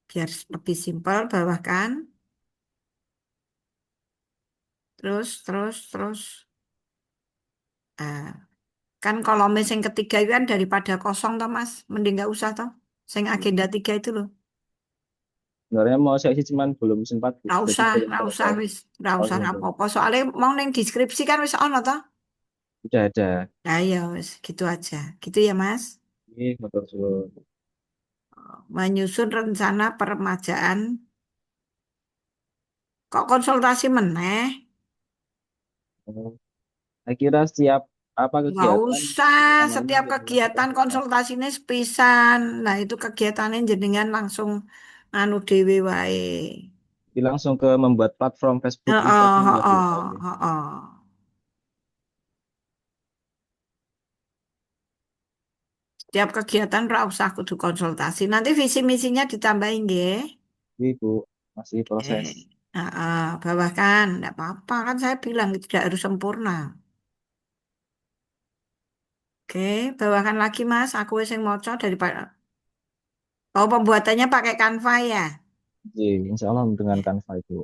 biar lebih simpel bawahkan terus. Ah, kan kalau yang ketiga itu kan daripada kosong toh Mas, mending nggak usah toh. Sing agenda 3 itu loh. Sebenarnya mau saya isi cuman belum sempat Bu. Jadi belum Nggak usah selesai. wis, nggak usah Oke. Oke. apa-apa. Soalnya mau neng deskripsi kan wis ono toh. Sudah ada. Nah ya wis, gitu aja. Gitu ya Mas. Ini motor suwun. Menyusun rencana peremajaan. Kok konsultasi meneh? Oh, saya kira setiap apa Nggak kegiatan usah, pertamanya setiap biasanya kegiatan konsultasi. konsultasinya sepisan. Nah, itu kegiatannya jenengan langsung anu dewe wae. Jadi langsung ke membuat platform Facebook Heeh, Instagram ya Bu. heeh, Oke. heeh. Setiap kegiatan ora usah kudu konsultasi. Nanti visi misinya ditambahin nggih. Ini Bu masih Eh, proses. heeh, bawahkan, enggak apa-apa kan saya bilang tidak harus sempurna. Oke, bawakan lagi Mas, aku wis sing maca daripada oh pembuatannya pakai Canva ya. Oke, insya Allah dengan Ya, Canva itu.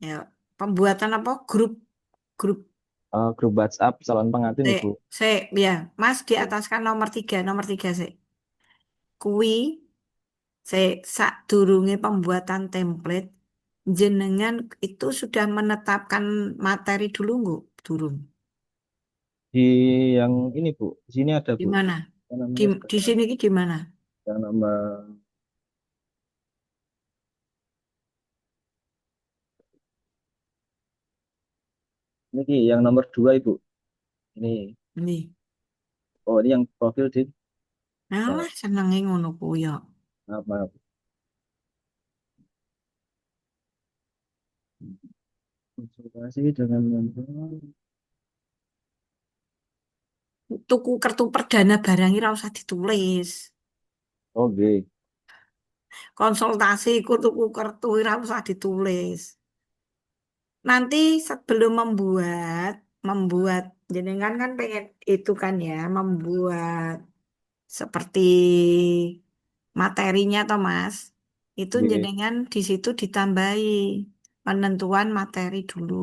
ya. Pembuatan apa? Grup Grup WhatsApp calon pengantin Sik, Ibu. sik, ya. Mas di Oke. atas kan nomor tiga sik. Kui, sik, sadurunge pembuatan template, jenengan itu sudah menetapkan materi dulu nggak? Durung. Di yang ini Bu, di sini ada Di Bu. mana? Apa Di, namanya di sekarang? sini ki di mana? Yang nomor ini yang nomor 2 Ibu. Ini, Ini. oh ini yang profil di ya, Alah, senenge ngono kuwi ya. maaf, maaf. Konsultasi dengan mentor. Tuku kartu perdana barang ora usah ditulis. Oke, Konsultasi ku tuku kartu ora usah ditulis. Nanti sebelum membuat jenengan kan pengen itu kan ya, membuat seperti materinya toh Mas. Itu oke, jenengan di situ ditambahi penentuan materi dulu.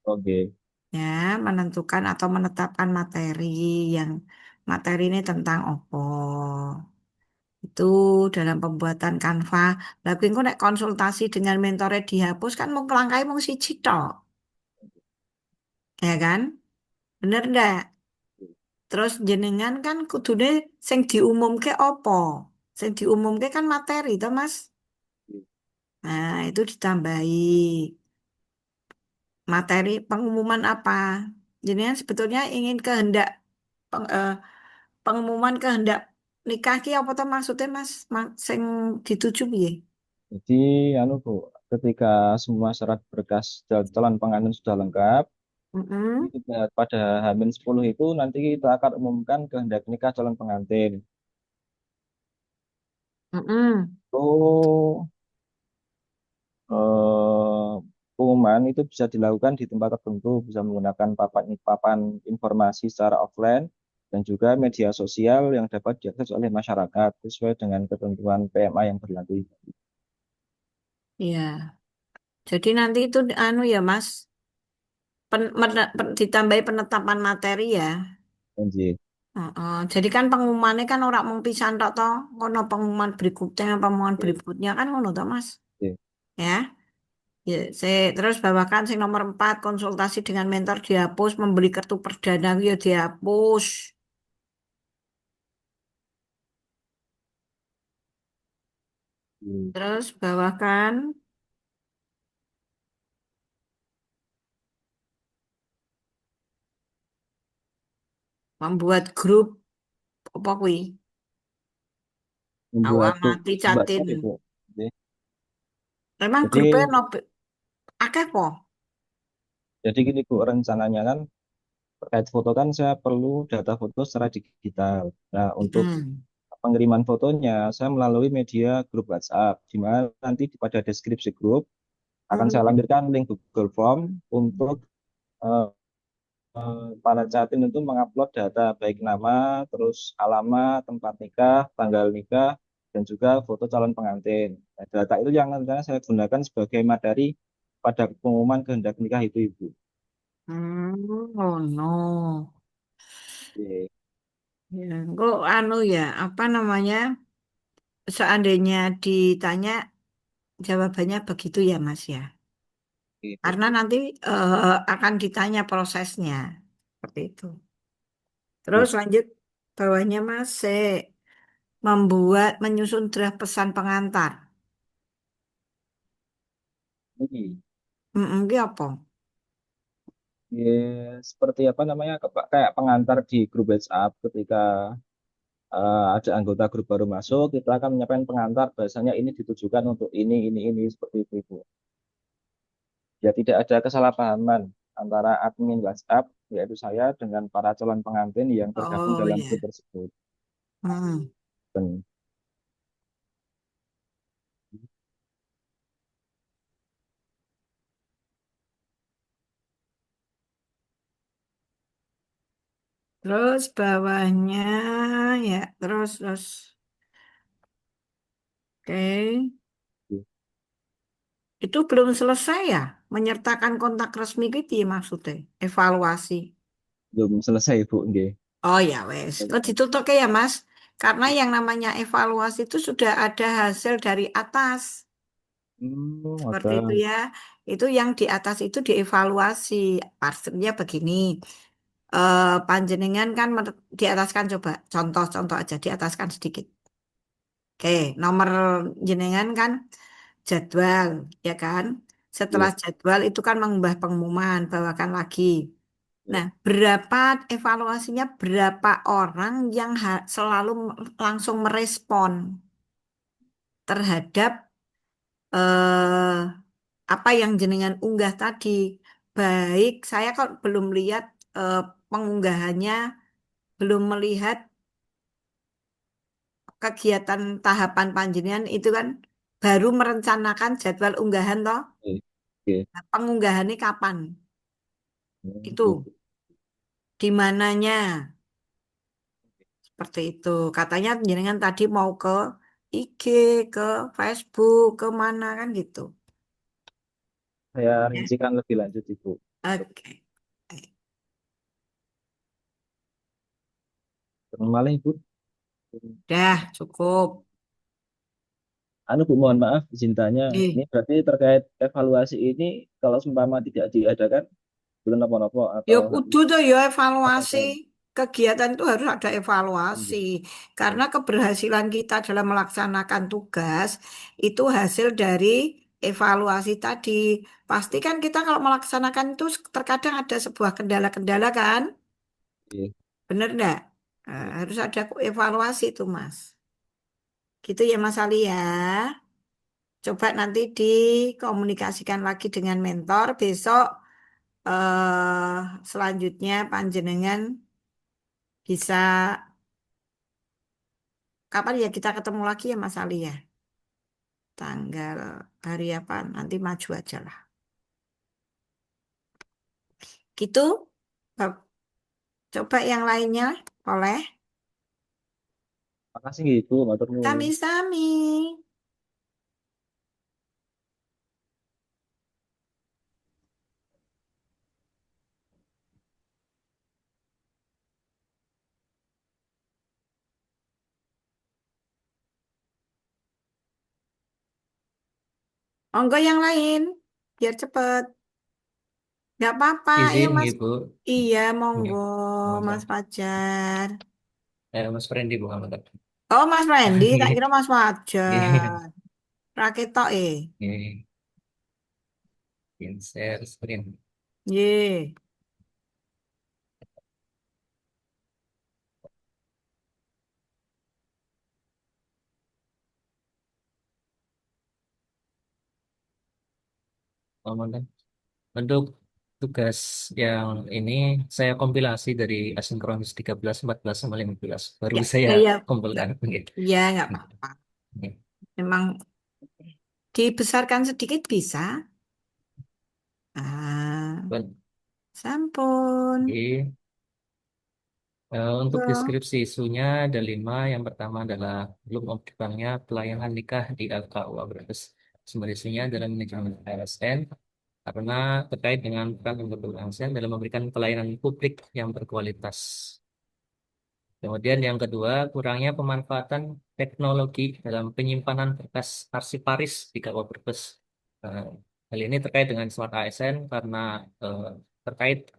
oke, Ya, menentukan atau menetapkan materi yang materi ini tentang apa. Itu dalam pembuatan Canva. Lagi engko nek konsultasi dengan mentornya dihapus kan mau kelangkai mau siji tok, ya kan? Bener ndak? Terus jenengan kan kudune sing diumumke apa? Sing diumumke kan materi toh, Mas. Nah, itu ditambahi materi pengumuman apa? Jenengan sebetulnya ingin kehendak peng- eh, pengumuman kehendak nikah ki apa toh maksudnya, Mas? Sing dituju piye? Jadi, anu Bu, ketika semua syarat berkas calon pengantin sudah lengkap, Mm-mm. pada H-10 itu nanti kita akan umumkan kehendak nikah calon pengantin. Mm-mm. Oh, eh, pengumuman itu bisa dilakukan di tempat tertentu, bisa menggunakan papan informasi secara offline dan juga media sosial yang dapat diakses oleh masyarakat sesuai dengan ketentuan PMA yang berlaku. Iya. Jadi nanti itu anu ya, Mas, ditambahi penetapan materi ya. Lanjut. Heeh. Jadi kan pengumumannya kan orang mau pisan tok toh, kono pengumuman berikutnya kan ngono toh, Mas. Oke. Ya. Ya, terus bawakan sing nomor 4 konsultasi dengan mentor dihapus, membeli kartu perdana ya dihapus. Oke. Terus bawakan membuat grup apa kuwi? Membuat Awak grup mati WhatsApp catin. itu. Oke. Memang grupnya Jadi, no akeh po? jadi gini Bu, rencananya kan terkait foto kan saya perlu data foto secara digital. Nah, untuk Mm-mm. pengiriman fotonya saya melalui media grup WhatsApp, di mana nanti pada deskripsi grup akan saya Mm. lampirkan link Google Form untuk eh, para catin itu mengupload data baik nama, terus alamat, tempat nikah, tanggal nikah, dan juga foto calon pengantin. Nah, data itu yang nantinya saya gunakan sebagai materi pada pengumuman kehendak nikah itu, Ibu. Oh no. Oke, Ya, kok anu ya, apa namanya? Seandainya ditanya, jawabannya begitu ya, Mas ya. gitu. Karena nanti akan ditanya prosesnya, seperti itu. Terus Oke. lanjut bawahnya Mas, menyusun draft pesan pengantar. Ini Ki apa? ya, seperti apa namanya, kayak pengantar di grup WhatsApp ketika ada anggota grup baru masuk, kita akan menyampaikan pengantar, bahasanya ini ditujukan untuk ini, seperti itu, Ibu. Ya tidak ada kesalahpahaman antara admin WhatsApp, yaitu saya, dengan para calon pengantin yang tergabung Oh dalam grup ya. tersebut. Hmm. Dan Terus bawahnya ya, terus. Oke. Itu belum selesai ya? Menyertakan kontak resmi gitu ya maksudnya. Evaluasi. belum selesai, Bu. Nggih. Oh ya wes. Oh ditutup ya Mas. Karena yang namanya evaluasi itu sudah ada hasil dari atas. Seperti itu Ada. ya. Itu yang di atas itu dievaluasi. Maksudnya begini. Panjenengan kan di atas kan coba contoh-contoh aja di atas kan sedikit. Oke, nomor jenengan kan jadwal, ya kan? Setelah Ya, jadwal itu kan mengubah pengumuman, bawakan lagi. ya. Nah, evaluasinya berapa orang yang selalu langsung merespon terhadap eh, apa yang jenengan unggah tadi? Baik, saya kok belum lihat eh, pengunggahannya, belum melihat kegiatan tahapan panjenengan itu kan baru merencanakan jadwal unggahan toh. Oke. Oke. Nah, pengunggahannya kapan? Itu Gitu. di mananya? Seperti itu. Katanya jenengan tadi mau ke IG, ke Facebook, ke mana kan gitu. Saya Ya. rincikan lebih lanjut, Ibu. Oke. Terima kasih, Ibu. Dah, cukup. Anu Bu, mohon maaf izin tanya. Ini Nggih. berarti terkait evaluasi ini kalau seumpama tidak diadakan belum apa-apa Ya atau kudu tuh ya apa evaluasi. saja? Kegiatan itu harus ada evaluasi. Iya. Karena keberhasilan kita dalam melaksanakan tugas itu hasil dari evaluasi tadi. Pasti kan kita kalau melaksanakan itu terkadang ada sebuah kendala-kendala kan? Iya. Bener enggak? Harus ada evaluasi itu Mas. Gitu ya Mas Ali ya. Coba nanti dikomunikasikan lagi dengan mentor besok selanjutnya panjenengan bisa kapan ya kita ketemu lagi ya Mas Ali ya? Tanggal hari apa? Nanti maju aja lah. Gitu. Bab- Coba yang lainnya boleh. Makasih gitu, matur nuwun. Sami-sami. Monggo yang lain biar cepet. Nggak apa-apa ya Izin Mas. gitu. Iya, Nggih, monggo ngoten. Mas Fajar. Mas Randy bukan ngoten. Oh Mas Randy, tak Nggih, kira Mas nggih, Fajar. Raketok nggih. Share screen. Ye. Oh, ngoten. Untuk tugas yang ini saya kompilasi dari asinkronus 13, 14, sama 15. Baru Ya, saya ya, ya. Nggak, kumpulkan. Nggih. ya nggak apa-apa. Nggih. Memang dibesarkan sedikit bisa. Ah, Pun. sampun. Nggih. Untuk Yo. deskripsi isunya ada 5. Yang pertama adalah belum optimalnya pelayanan nikah di LKUA Brebes. Sumber isunya adalah manajemen ASN karena terkait dengan peran lembaga ASN dalam memberikan pelayanan publik yang berkualitas. Kemudian yang kedua, kurangnya pemanfaatan teknologi dalam penyimpanan berkas arsiparis di KUA Brebes. Eh, Hal ini terkait dengan Smart ASN karena eh, terkait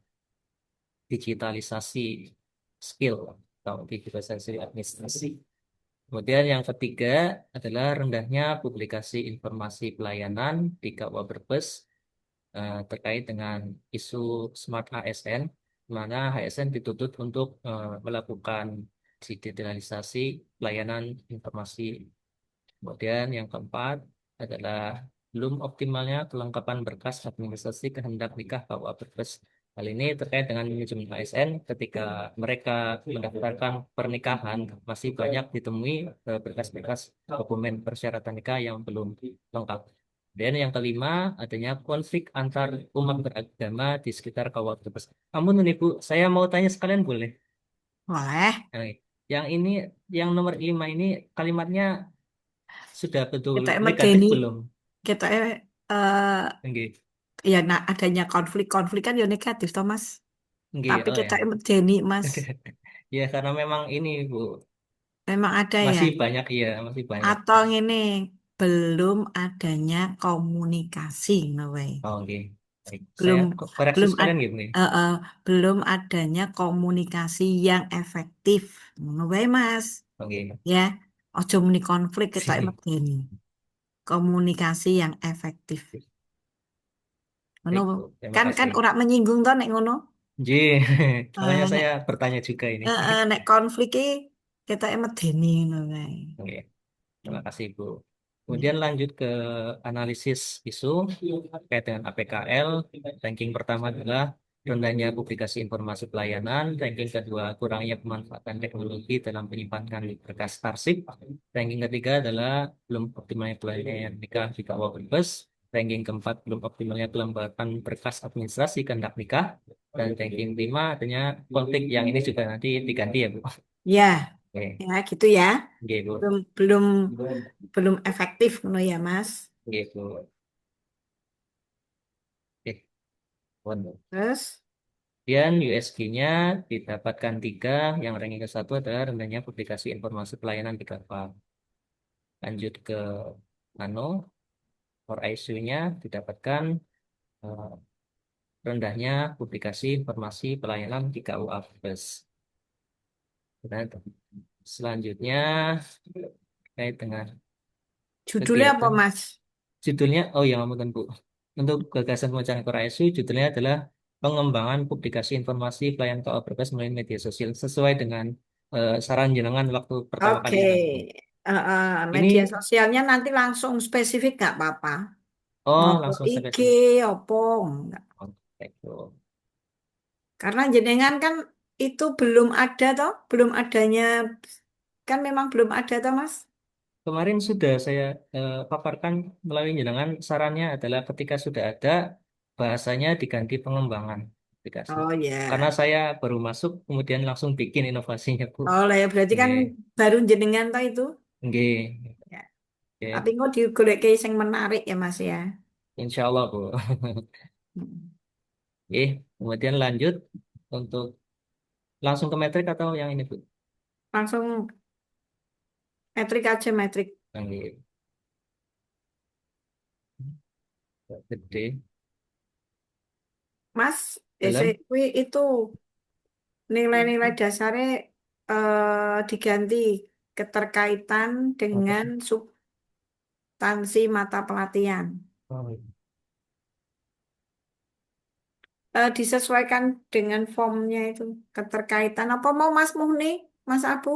digitalisasi skill atau digitalisasi administrasi. Kemudian yang ketiga adalah rendahnya publikasi informasi pelayanan di KUA Brebes terkait dengan isu Smart ASN, di mana ASN dituntut untuk melakukan digitalisasi pelayanan informasi. Kemudian yang keempat adalah belum optimalnya kelengkapan berkas administrasi kehendak nikah KUA Brebes. Hal ini terkait dengan manajemen ASN ketika mereka mendaftarkan pernikahan masih banyak ditemui berkas-berkas dokumen persyaratan nikah yang belum lengkap. Dan yang kelima adanya konflik antar umat beragama di sekitar KUA Brebes. Namun nih Bu, saya mau tanya sekalian boleh? Boleh. Oke. Yang ini, yang nomor 5 ini kalimatnya sudah betul Kita negatif medeni. belum? Kita eh Nggih, ya nah adanya konflik-konflik kan ya negatif, Thomas. nggih, Tapi oh ya. kita medeni, Mas. Ya karena memang ini Bu, Memang ada ya. masih banyak iya, masih banyak. Atau ini belum adanya komunikasi, Nawe. Oh, nggih. Baik. Saya Belum koreksi belum sekalian gitu nih. eh, eh, belum adanya komunikasi yang efektif, Nawe, Mas. Oke. Ya, ojo muni konflik kita medeni. Komunikasi yang efektif. Ngono. Baik, Bu. Terima Kan kan kasih. ora menyinggung toh nek ngono. J, makanya Eh, saya nek bertanya juga ini. nek konflik kita medeni ngono kae. Oke. Terima kasih, Bu. Ya. Kemudian lanjut ke analisis isu terkait dengan APKL. Ranking pertama adalah rendahnya publikasi informasi pelayanan. Ranking kedua, kurangnya pemanfaatan teknologi dalam penyimpanan berkas arsip. Ranking ketiga adalah belum optimalnya pelayanan nikah di KUA Brebes. Ranking keempat, belum optimalnya kelembatan berkas administrasi kehendak nikah. Dan ranking lima adanya konflik yang ini juga nanti diganti ya, Bu. Ya, Oke, ya gitu ya. oke, Bu. Belum belum belum efektif ngono ya, Mas. Oke, Bu. Oke, mohon, Bu. Terus Kemudian USG-nya didapatkan 3, yang ranking ke-1 adalah rendahnya publikasi informasi pelayanan di KUA. Lanjut ke anu core ISU-nya didapatkan eh, rendahnya publikasi informasi pelayanan di KUA Brebes. Dan selanjutnya terkait dengan Judulnya apa, kegiatan. Mas? Judulnya, oh ya ampun Bu. Untuk gagasan pemecahan core ISU, judulnya adalah pengembangan publikasi informasi pelayanan KUA Brebes melalui media sosial sesuai dengan saran jenengan waktu pertama kali Oke. jenengan. Media Ini, sosialnya nanti langsung spesifik nggak apa-apa. oh Ngopo langsung IG, spesifik. opo enggak. Oh, baik, Bu. Karena jenengan kan itu belum ada toh, belum adanya kan memang belum ada toh, Mas. Kemarin sudah saya paparkan melalui jenengan, sarannya adalah ketika sudah ada, bahasanya diganti pengembangan aplikasi. Oh Karena ya. saya baru masuk, kemudian langsung bikin inovasinya, Bu. Oh lah ya berarti kan Nggih, baru jenengan toh itu. nggih. Ya. Tapi Oke. kok digolek yang menarik ya, Mas ya. Insya Allah, Bu. Hmm. Oke, kemudian lanjut untuk langsung ke metrik atau yang ini, Bu? Langsung metrik aja metrik. Nggih. Gede. Mas, Dalam, kuwi itu nilai-nilai dasarnya diganti keterkaitan dengan substansi mata pelatihan. oh, Disesuaikan dengan formnya itu keterkaitan. Apa mau Mas Muhni, Mas Abu?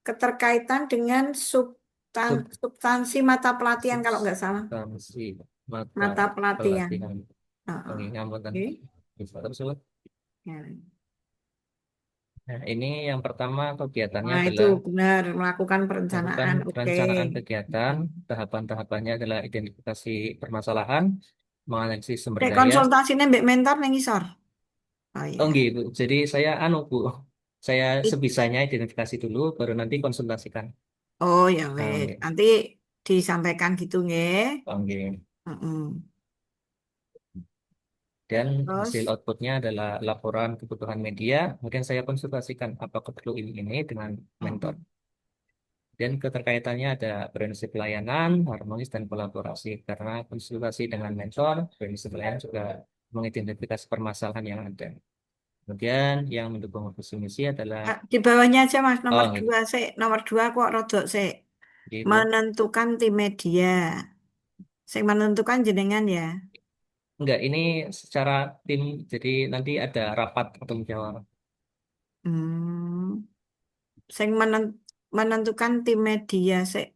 Keterkaitan dengan substansi mata pelatihan kalau nggak salah. substansi mata Mata pelatihan. pelatihan. Heeh. Oke, ngapunten. Oke. Bisa terus, Bu. Ya. Nah, ini yang pertama kegiatannya Nah, itu adalah benar melakukan melakukan perencanaan. Oke. perencanaan kegiatan. Tahapan-tahapannya adalah identifikasi permasalahan, menganalisis sumber daya. Konsultasinya Mbak Mentor ning isor. Oh Oh, iya. gitu. Jadi saya Bu, saya I- sebisanya identifikasi dulu, baru nanti konsultasikan. Oh ya Nah, wes. gitu. Nanti disampaikan gitu nggih. Oh, gitu. Mm-mm. Dan hasil Terus, outputnya adalah laporan kebutuhan media. Mungkin saya konsultasikan apakah perlu ini dengan mentor. mm-mm. Dan keterkaitannya ada prinsip pelayanan, harmonis, dan kolaborasi. Karena konsultasi dengan mentor, prinsip pelayanan juga mengidentifikasi permasalahan yang ada. Kemudian yang mendukung visi misi adalah, Di bawahnya aja Mas nomor oh gitu, 2 sih. Nomor 2 kok rodok sih. gitu. Menentukan tim media. Sing menentukan jenengan ya. Enggak, ini secara tim, jadi nanti ada rapat atau musyawarah. Hmm. Sing menentukan tim media sih.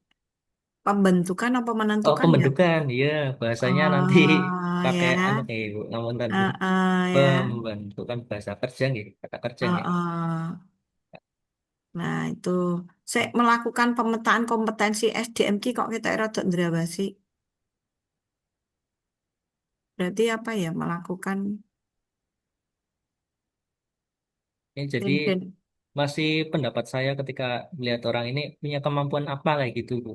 Pembentukan apa Oh, menentukan ya? pembentukan, iya, bahasanya nanti Oh pakai anu ya. kayak Bu, namun tadi Ya. pembentukan bahasa kerja gitu, kata kerja gitu. Nah, itu saya melakukan pemetaan kompetensi SDM ki kok kita rada ndrawasi. Berarti apa ya? Melakukan Ini jadi dan masih pendapat saya ketika melihat orang ini punya kemampuan apa kayak gitu, Bu.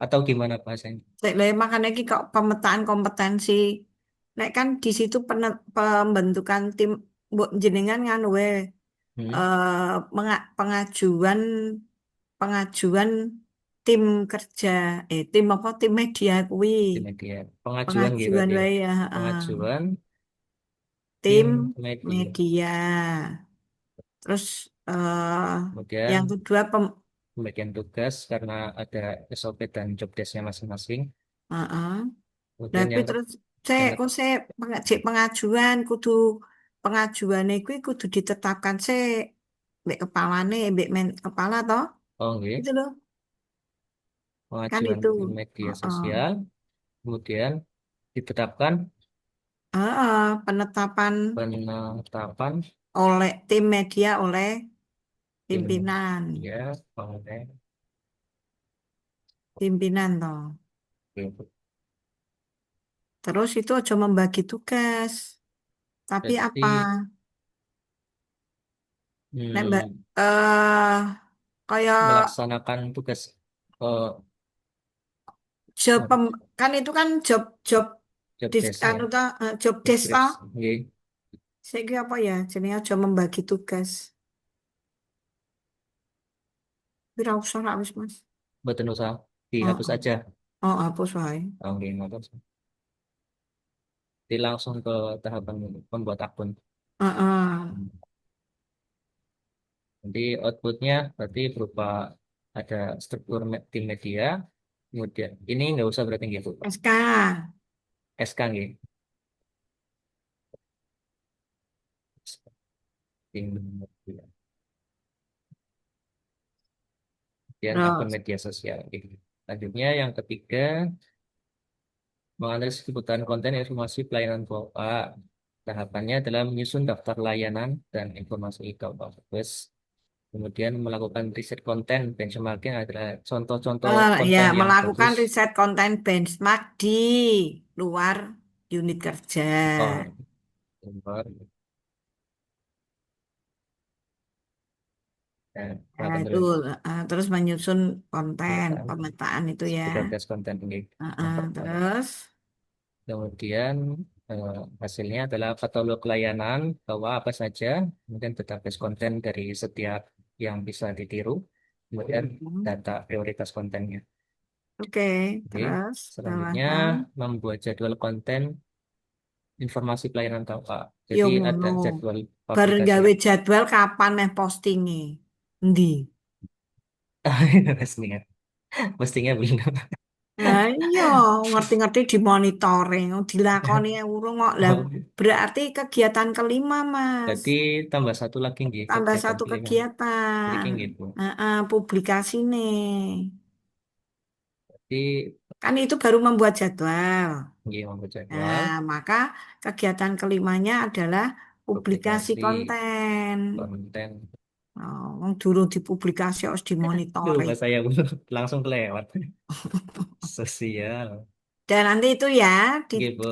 Atau gimana bahasanya? makanya ki kok pemetaan kompetensi. Nek kan di situ pembentukan tim mbok jenengan nganu we Hmm? pengajuan pengajuan tim kerja tim apa tim media kuwi Di media. Pengajuan gitu pengajuan berarti ya. wae ya Pengajuan tim tim media. media. Terus yang Kemudian kedua pembagian tugas karena ada SOP dan job desk-nya masing-masing. Heeh. Kemudian Tapi terus yang saya pengajuan kudu pengajuan kudu ditetapkan mbek kepalane mbek kepala toh oh, nggih, itu loh kan pengajuan itu. di media Heeh. sosial. Kemudian ditetapkan Penetapan penetapan oleh tim media oleh tim pimpinan media oleh. pimpinan toh. Oke. Terus itu aja membagi tugas. Tapi apa? Jadi Nek Mbak hmm, kayak melaksanakan tugas eh, job apa, kan itu kan job job job anu desk-nya, ta, job desk ta. deskripsi. Nggih, Saya kira apa ya? Jadi aja membagi tugas. Wira usah lah wis Mas. mboten usah Oh, dihapus oh. aja. Oh, hapus wae. Oke, ngoten. Jadi langsung ke tahapan membuat akun. Heeh. Jadi outputnya berarti berupa ada struktur tim media, kemudian ini nggak usah berarti gitu, SK. SK gitu. Tim media. Kemudian akun Terus. media sosial. Gitu. Selanjutnya yang ketiga, menganalisis kebutuhan konten informasi pelayanan KUA. Tahapannya adalah menyusun daftar layanan dan informasi KUA Brebes. Kemudian melakukan riset konten, benchmarking adalah contoh-contoh Ya, konten yang melakukan bagus. riset konten benchmark di luar unit kerja. Oh, bentar. Nah, Nah, apa itu terus? terus menyusun konten, Pemetaan, pemetaan itu ya. database konten ini yang pertama. Terus, Kemudian eh, hasilnya adalah katalog layanan bahwa apa saja, kemudian database konten dari setiap yang bisa ditiru, kemudian data prioritas kontennya. oke, Oke, terus selanjutnya bawahnya, membuat jadwal konten informasi pelayanan KUA. yo Jadi ada ngono. jadwal Bareng publikasi. gawe jadwal kapan meh postingnya? Endi? Pastinya, pastinya belum. Nah, iya, ngerti-ngerti dimonitoring, dilakoni urung kok. Lah, Oh, berarti kegiatan kelima, Mas. berarti tambah satu lagi nggih Tambah kegiatan satu kelima. Jadi kegiatan. gitu. Publikasi nih. Jadi Kan itu baru membuat jadwal. nggih membuat Nah, jadwal, maka kegiatan kelimanya adalah publikasi publikasi konten. konten. Oh, wong durung dipublikasi harus Duh, dimonitoring. pas saya langsung kelewat. Sosial. Dan nanti itu ya di Nggih, Bu.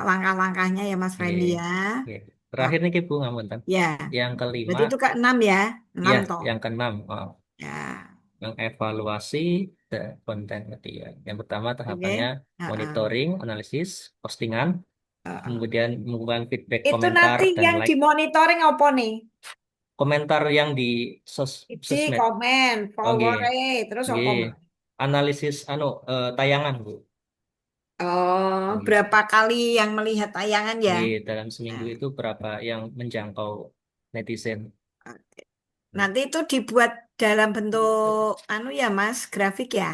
langkah-langkahnya ya Mas Nggih. Randy ya. Nggih. Ah, Terakhir nih Bu ngapunten. ya, Yang kelima, berarti itu ke enam ya, enam ya, toh. yang keenam, oh, Ya, mengevaluasi konten media. Yang pertama oke. tahapannya monitoring, analisis, postingan, Ah. kemudian mengumpulkan feedback Itu komentar nanti dan yang like. dimonitoring apa nih? Komentar yang di Isi sosmed. komen, Oh, nggih. forward, terus Nggih. apa? Analisis tayangan, Bu. Oh, Nggih. berapa kali yang melihat tayangan ya? Nggih, dalam seminggu Nah, itu berapa yang menjangkau netizen? nanti itu dibuat dalam bentuk ya Mas, grafik ya.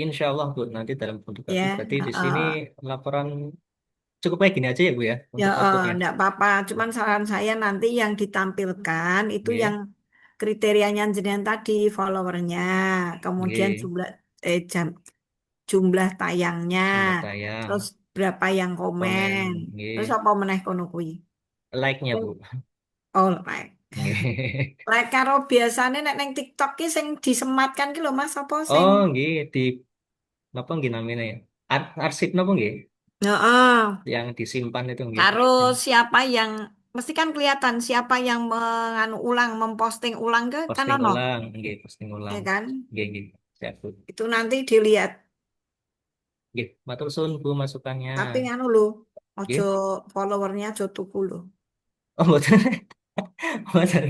Insya Allah, Bu, nanti dalam bentuk grafik. Ya, Berarti di sini laporan cukup kayak gini aja ya, Bu, ya, ya, untuk outputnya. enggak apa-apa. Cuman saran saya nanti yang ditampilkan itu yang Nggih, kriterianya jenengan tadi, followernya, kemudian nggih. jumlah tayangnya, Jumlah tayang, terus berapa yang komen, komen, terus nggih. apa meneh kono kuwi. Like-nya, Bu. Oh, like. Nggih. Like karo biasanya nek neng TikTok ki sing disematkan ki lho Mas apa sing. Oh, nggih, di apa nggih namanya ya? Arsip napa nggih? Heeh. Yang disimpan itu nggih. Karo siapa yang mesti kan kelihatan siapa yang menganu ulang memposting ulang ke kan Posting ono ulang, nggih, posting ya ulang. kan Nggih, nggih. Siap, Bu. itu nanti dilihat Nggih, matur suwun Bu masukannya. tapi nganu lho ojo Nggih. followernya ojo tuku lho. Oh, betul. Betul.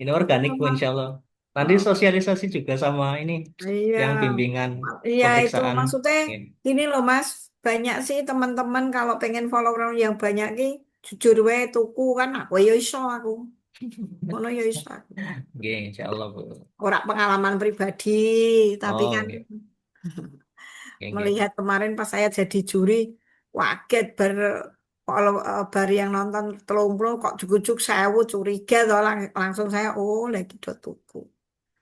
Ini Iya organik Bu Mas. insya Allah. Nanti Oh, sosialisasi juga sama ini iya yang bimbingan iya itu pemeriksaan. maksudnya Nggih. gini loh Mas banyak sih teman-teman kalau pengen follower yang banyak ki jujur we tuku kan aku ya iso aku ngono ya iso aku. Nggih, insya Allah Bu. Ora pengalaman pribadi tapi Oh, kan nggih. Nggih, nggih. melihat kemarin pas saya jadi juri waget kalau bar yang nonton 30 kok jujuk 1000 curiga toh langsung saya oh lagi do tuku.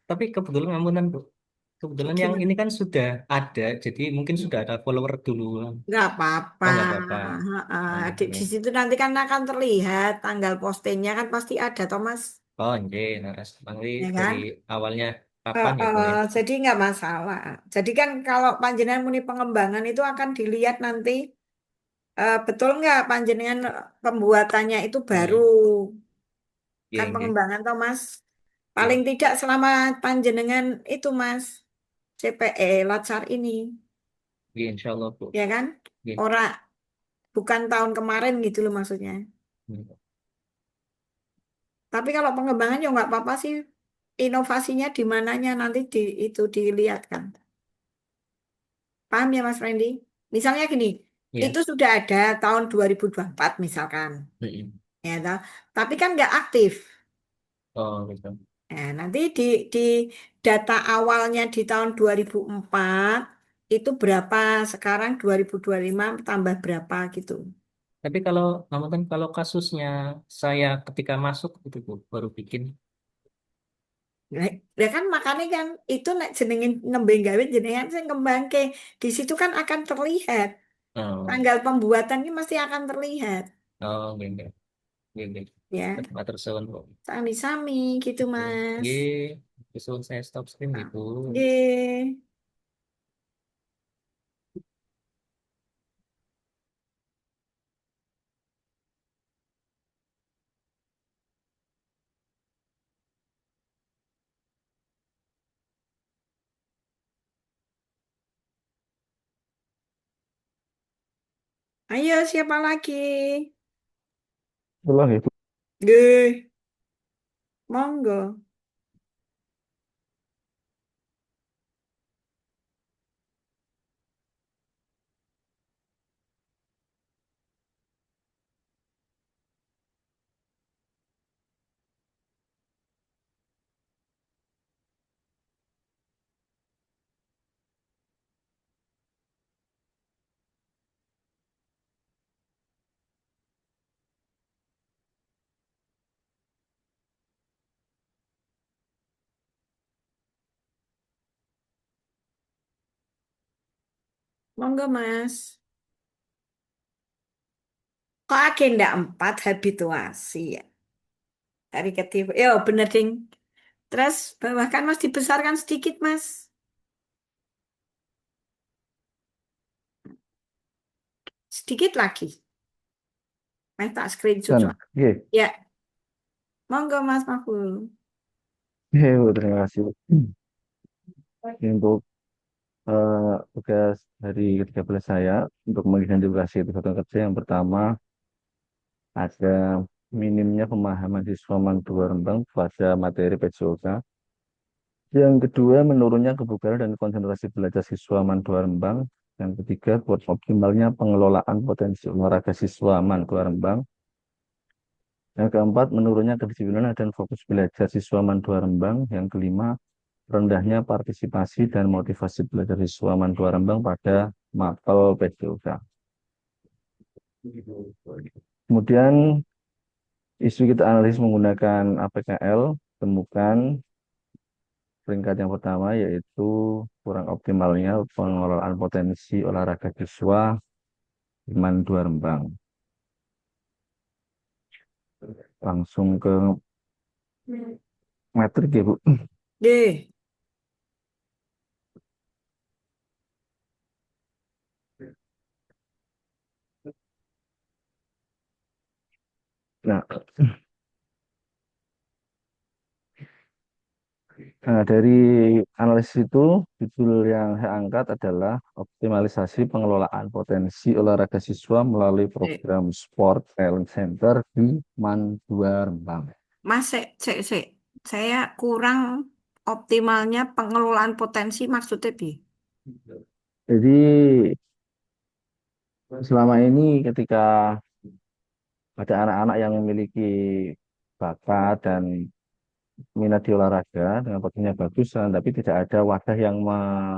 Tapi kebetulan ngapunten Bu. Kebetulan yang Gimana? ini kan sudah ada, jadi mungkin sudah ada follower dulu. Nggak apa-apa. Oh, nggak apa-apa. Heeh. Oh, Di nggih. situ nanti kan akan terlihat tanggal postingnya kan pasti ada Thomas Oh, nggih. Nah, nanti ya dari kan. awalnya kapan ya Bu ya? Jadi nggak masalah. Jadi kan kalau panjenengan muni pengembangan itu akan dilihat nanti betul nggak panjenengan pembuatannya itu baru Hmm. kan Nggih, nggih. pengembangan toh Mas. Paling Nggih. tidak selama panjenengan itu Mas CPE Latsar ini Nggih, insya Allah Bu. ya kan. Nggih. Ora bukan tahun kemarin gitu loh maksudnya. Hmm. Tapi kalau pengembangan ya nggak apa-apa sih. Inovasinya di mananya nanti itu dilihat kan. Paham ya Mas Randy? Misalnya gini, Ya. itu sudah ada tahun 2024 misalkan, Mm-mm. ya toh. Tapi kan nggak aktif. Oh gitu. Nanti di data awalnya di tahun 2004 itu berapa, sekarang 2025 tambah berapa gitu. Tapi kalau kan kalau kasusnya saya ketika masuk itu Bu, baru bikin. Lah lah kan makanya kan itu nek jenengin nembe gawe jenengan sing ngembangke. Di situ kan akan terlihat. Oh, Tanggal pembuatannya mesti akan terlihat, oh gitu. Gitu. ya. Matur suwun Bu. Sami-sami gitu, Mas. Nggih, suwun saya stop stream Nah, gitu. Oke. Ayo, siapa lagi? Ulang ya. Nggih, monggo. Monggo, Mas. Kok agenda 4 habituasi ya? Dari ketiga. Yo, bener, Ding. Terus bahkan Mas dibesarkan sedikit, Mas. Sedikit lagi. Mas tak screenshot Dan, soal. oke, Ya, monggo Mas Mahfud. Bu, terima kasih. Ini untuk tugas hari ke-13 saya untuk mengidentifikasi kebutuhan kerja yang pertama ada minimnya pemahaman siswa Madura Rembang pada materi PJOK. Yang kedua, menurunnya kebugaran dan konsentrasi belajar siswa Madura Rembang. Yang ketiga, buat optimalnya pengelolaan potensi olahraga siswa Madura Rembang. Yang keempat, menurunnya kedisiplinan dan fokus belajar siswa Madura Rembang. Yang kelima, rendahnya partisipasi dan motivasi belajar siswa Madura Rembang pada mapel PJOK. Kemudian isu kita analisis menggunakan APKL, temukan peringkat yang pertama yaitu kurang optimalnya pengelolaan potensi olahraga siswa Iman 2 Rembang. Langsung ke metrik ya Bu. Deh, Nah, dari analisis itu, judul yang saya angkat adalah optimalisasi pengelolaan potensi olahraga siswa melalui deh. program Sport Talent Center di MAN 2 Rembang. Mas, sek. Saya kurang optimalnya pengelolaan potensi maksudnya bi. Jadi selama ini ketika ada anak-anak yang memiliki bakat dan minat di olahraga dengan potensinya bagusan, tapi tidak ada wadah yang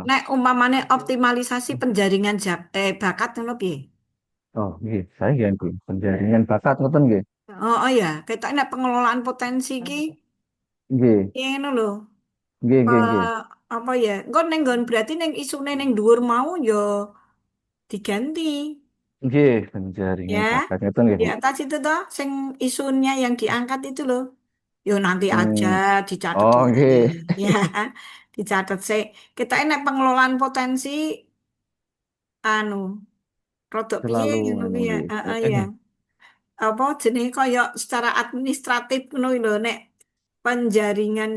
Nek umpamane optimalisasi penjaringan bakat ngono piye? oh, nggih, saya nggih Bu. Penjaringan bakat ngoten nggih. Oh ya, kita nek pengelolaan potensi ki Nggih, ya ngono lho. nggih. Eh, apa ya? Engko ning nggon berarti ning isune ning dhuwur mau ya diganti. Nggih, Ya, penjaringan bakat ngoten nggih di Bu. atas itu toh, sing isunya yang diangkat itu loh. Yo nanti aja Hmm, dicatat oh lagi. nggih, Ya, dicatat sih. Kita enak pengelolaan potensi, anu, rodok piye selalu ngono anu kuwi ya. nggih. Ya. Apa jenis kaya secara administratif ngono lho nek penjaringan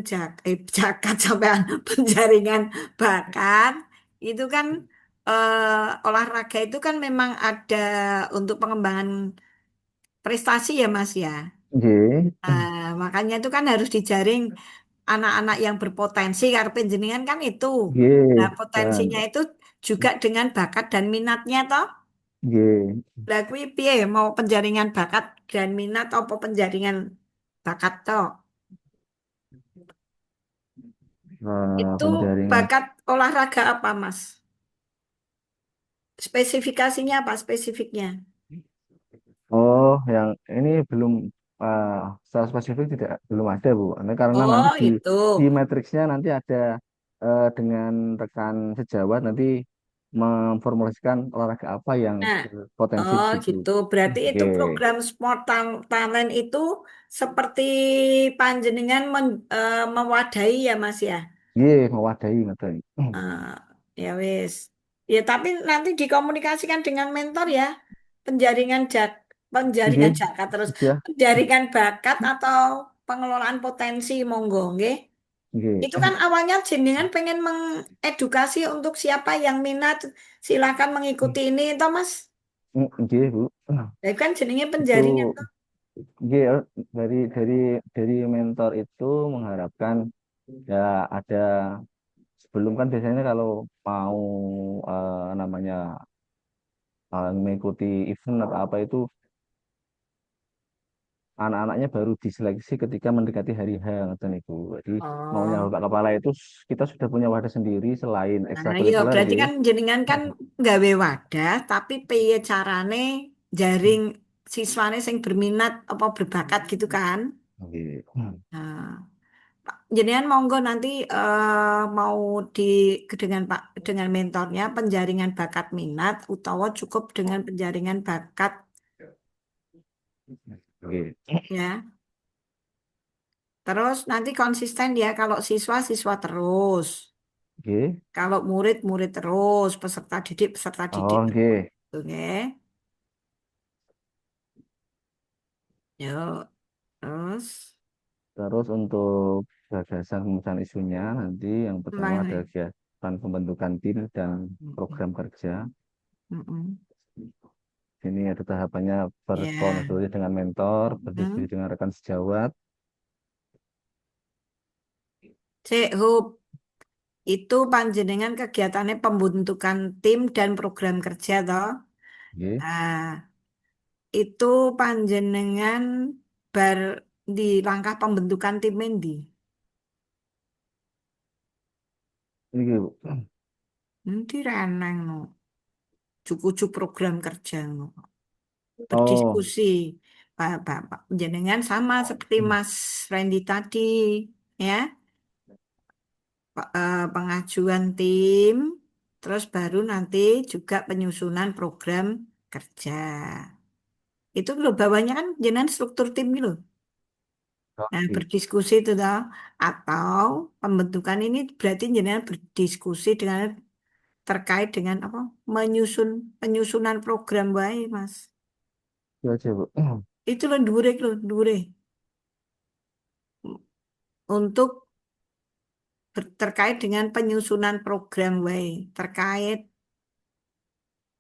jakat sampean penjaringan bakat itu kan olahraga itu kan memang ada untuk pengembangan prestasi ya Mas ya. Nggih, Makanya itu kan harus dijaring anak-anak yang berpotensi karena penjaringan kan itu. Nah, nggih. Dan potensinya itu juga dengan bakat dan minatnya toh. Nggih. Lah kuwi piye mau penjaringan bakat dan minat apa penjaringan bakat toh? Itu Penjaringan. bakat olahraga apa, Mas? Spesifikasinya apa spesifiknya? Oh, yang ini belum secara spesifik belum ada, Bu. Karena nanti Oh, itu. di matriksnya nanti ada dengan rekan sejawat nanti memformulasikan olahraga apa yang Nah, berpotensi di oh situ. gitu. Berarti itu Oke. program Sport Talent itu seperti panjenengan mewadahi ya, Mas ya. Nggih, mewadahi ngoten. Ah, ya wis. Ya tapi nanti dikomunikasikan dengan mentor ya. Penjaringan penjaringan Nggih, jakat terus sudah. penjaringan bakat atau pengelolaan potensi monggo nggih. Nggih. Itu kan awalnya jenengan pengen mengedukasi untuk siapa yang minat silakan mengikuti ini toh Mas. Nggih, Bu. Itu kan jenenge Itu penjaringan toh. nggih dari mentor itu mengharapkan ya ada sebelum kan biasanya kalau mau namanya mengikuti event atau apa itu anak-anaknya baru diseleksi ketika mendekati hari H ngoten niku. Jadi maunya Oh. Bapak Kepala itu kita sudah punya wadah sendiri selain Nah, iya ekstrakurikuler berarti nggih. kan jenengan kan gawe wadah tapi piye carane jaring siswane sing berminat apa berbakat gitu kan. Nggih. Nah, jenengan monggo nanti mau di dengan Pak dengan mentornya penjaringan bakat minat utawa cukup dengan penjaringan bakat Nggih. ya. Terus nanti konsisten ya kalau siswa siswa terus. Nggih. Kalau murid murid terus, peserta didik Oh, terus. nggih. Oke. Yuk, terus Terus untuk gagasan pemecahan isunya nanti yang pertama ada mana? kegiatan pembentukan tim dan Mm-mm. program kerja. Mm-mm. Ini ada tahapannya Ya. berkolaborasi dengan mentor, berdiskusi Mm. dengan rekan sejawat. Cek Hub, itu panjenengan kegiatannya pembentukan tim dan program kerja toh. Nggih. Nah, itu panjenengan bar di langkah pembentukan tim endi. Ini Bu. Nanti reneng no. Cukup program kerja no. Oh, Berdiskusi. Pak jenengan sama seperti Mas Randy tadi, ya. Pengajuan tim, terus baru nanti juga penyusunan program kerja. Itu loh bawahnya kan jenengan struktur tim gitu. Nah, oke. berdiskusi itu toh. Atau pembentukan ini berarti jenengan berdiskusi dengan terkait dengan apa? Penyusunan program baik, Mas. Itu aja, Bu. Itu loh, dure. Untuk terkait dengan penyusunan program wae terkait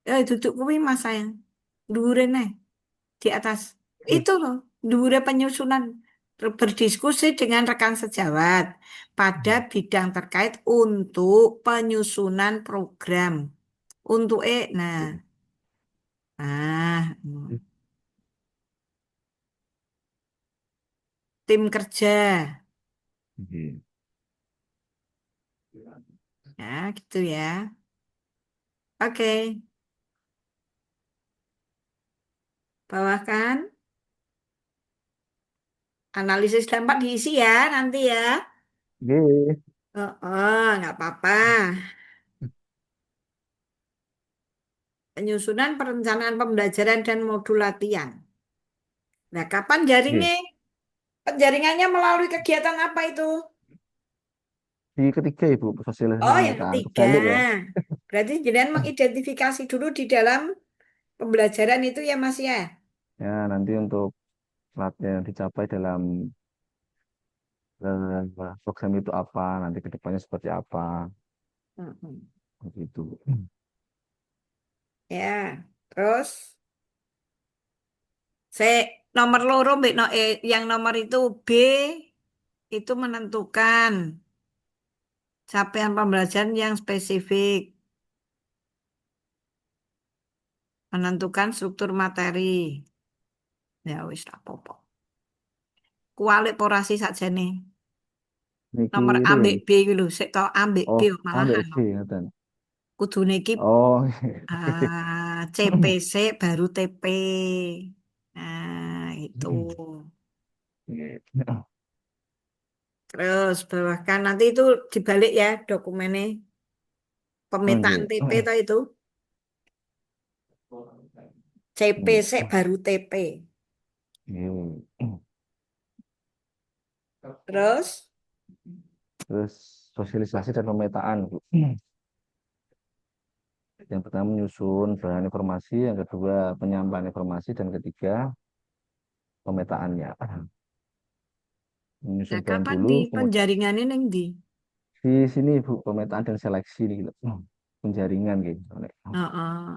duduk kuwi Mas sayang dhuwure nih di atas itu loh dhuwure penyusunan berdiskusi dengan rekan sejawat pada bidang terkait untuk penyusunan program untuk tim kerja Nggih. ya gitu ya oke bawahkan analisis dampak diisi ya nanti ya. Nggih. Oh, oh, nggak apa-apa. Penyusunan perencanaan pembelajaran dan modul latihan. Nah, kapan Nggih. jaringnya? Penjaringannya melalui kegiatan apa itu? Di ketiga Ibu, sosialisasi Oh, yang pemetaan ketiga. kebalik ya. Berarti jangan mengidentifikasi dulu di dalam pembelajaran itu ya, Mas ya. Ya, nanti untuk latihan yang dicapai dalam program itu apa, nanti ke depannya seperti apa, Mm-mm. begitu. Ya, terus saya nomor loro, Mbak, yang nomor itu B itu menentukan capaian pembelajaran yang spesifik. menentukan struktur materi. Ya wis ra apa-apa. Kualik porasi sakjane. Niki Nomor A ambek ring. B iki lho, sik to A ambek B Oh, ambek malahan. B ngoten. Kudune iki Oh. CPC baru TP. Nah, itu. Terus bawahkan nanti itu dibalik ya dokumennya. Oh, Pemetaan nggih. TP tadi itu. CPC baru TP. Nggih. Terus Terus sosialisasi dan pemetaan, Bu. Yang pertama menyusun bahan informasi, yang kedua penyampaian informasi, dan ketiga pemetaannya. Menyusun nah bahan kapan dulu, di kemudian penjaringannya neng di? di sini Bu, pemetaan dan seleksi nih, gitu. Penjaringan gitu. Heeh.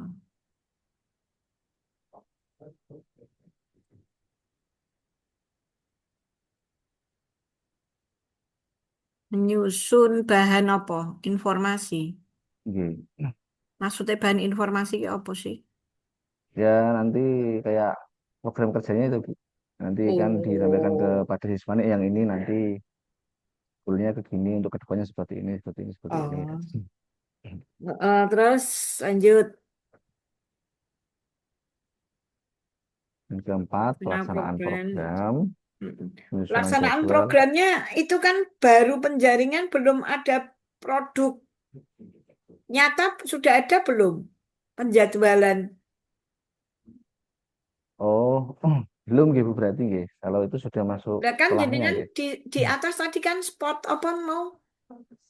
Menyusun bahan apa? Informasi. Nggih. Maksudnya bahan informasi ki apa sih? Ya nanti kayak program kerjanya itu Bu. Nanti kan ditampilkan Oh. kepada siswa nih, yang ini nanti goalnya ke gini, untuk kedepannya seperti ini, seperti ini, seperti ini. Oh. Terus lanjut. Yang keempat, Nah, pelaksanaan program. program, Mm-mm. penyusunan Pelaksanaan jadwal. programnya itu kan baru penjaringan, belum ada produk nyata, sudah ada belum penjadwalan? Oh, belum gitu berarti nggih. Kalau itu sudah masuk Nah kan setelahnya jenengan nggih. di atas tadi kan spot apa mau?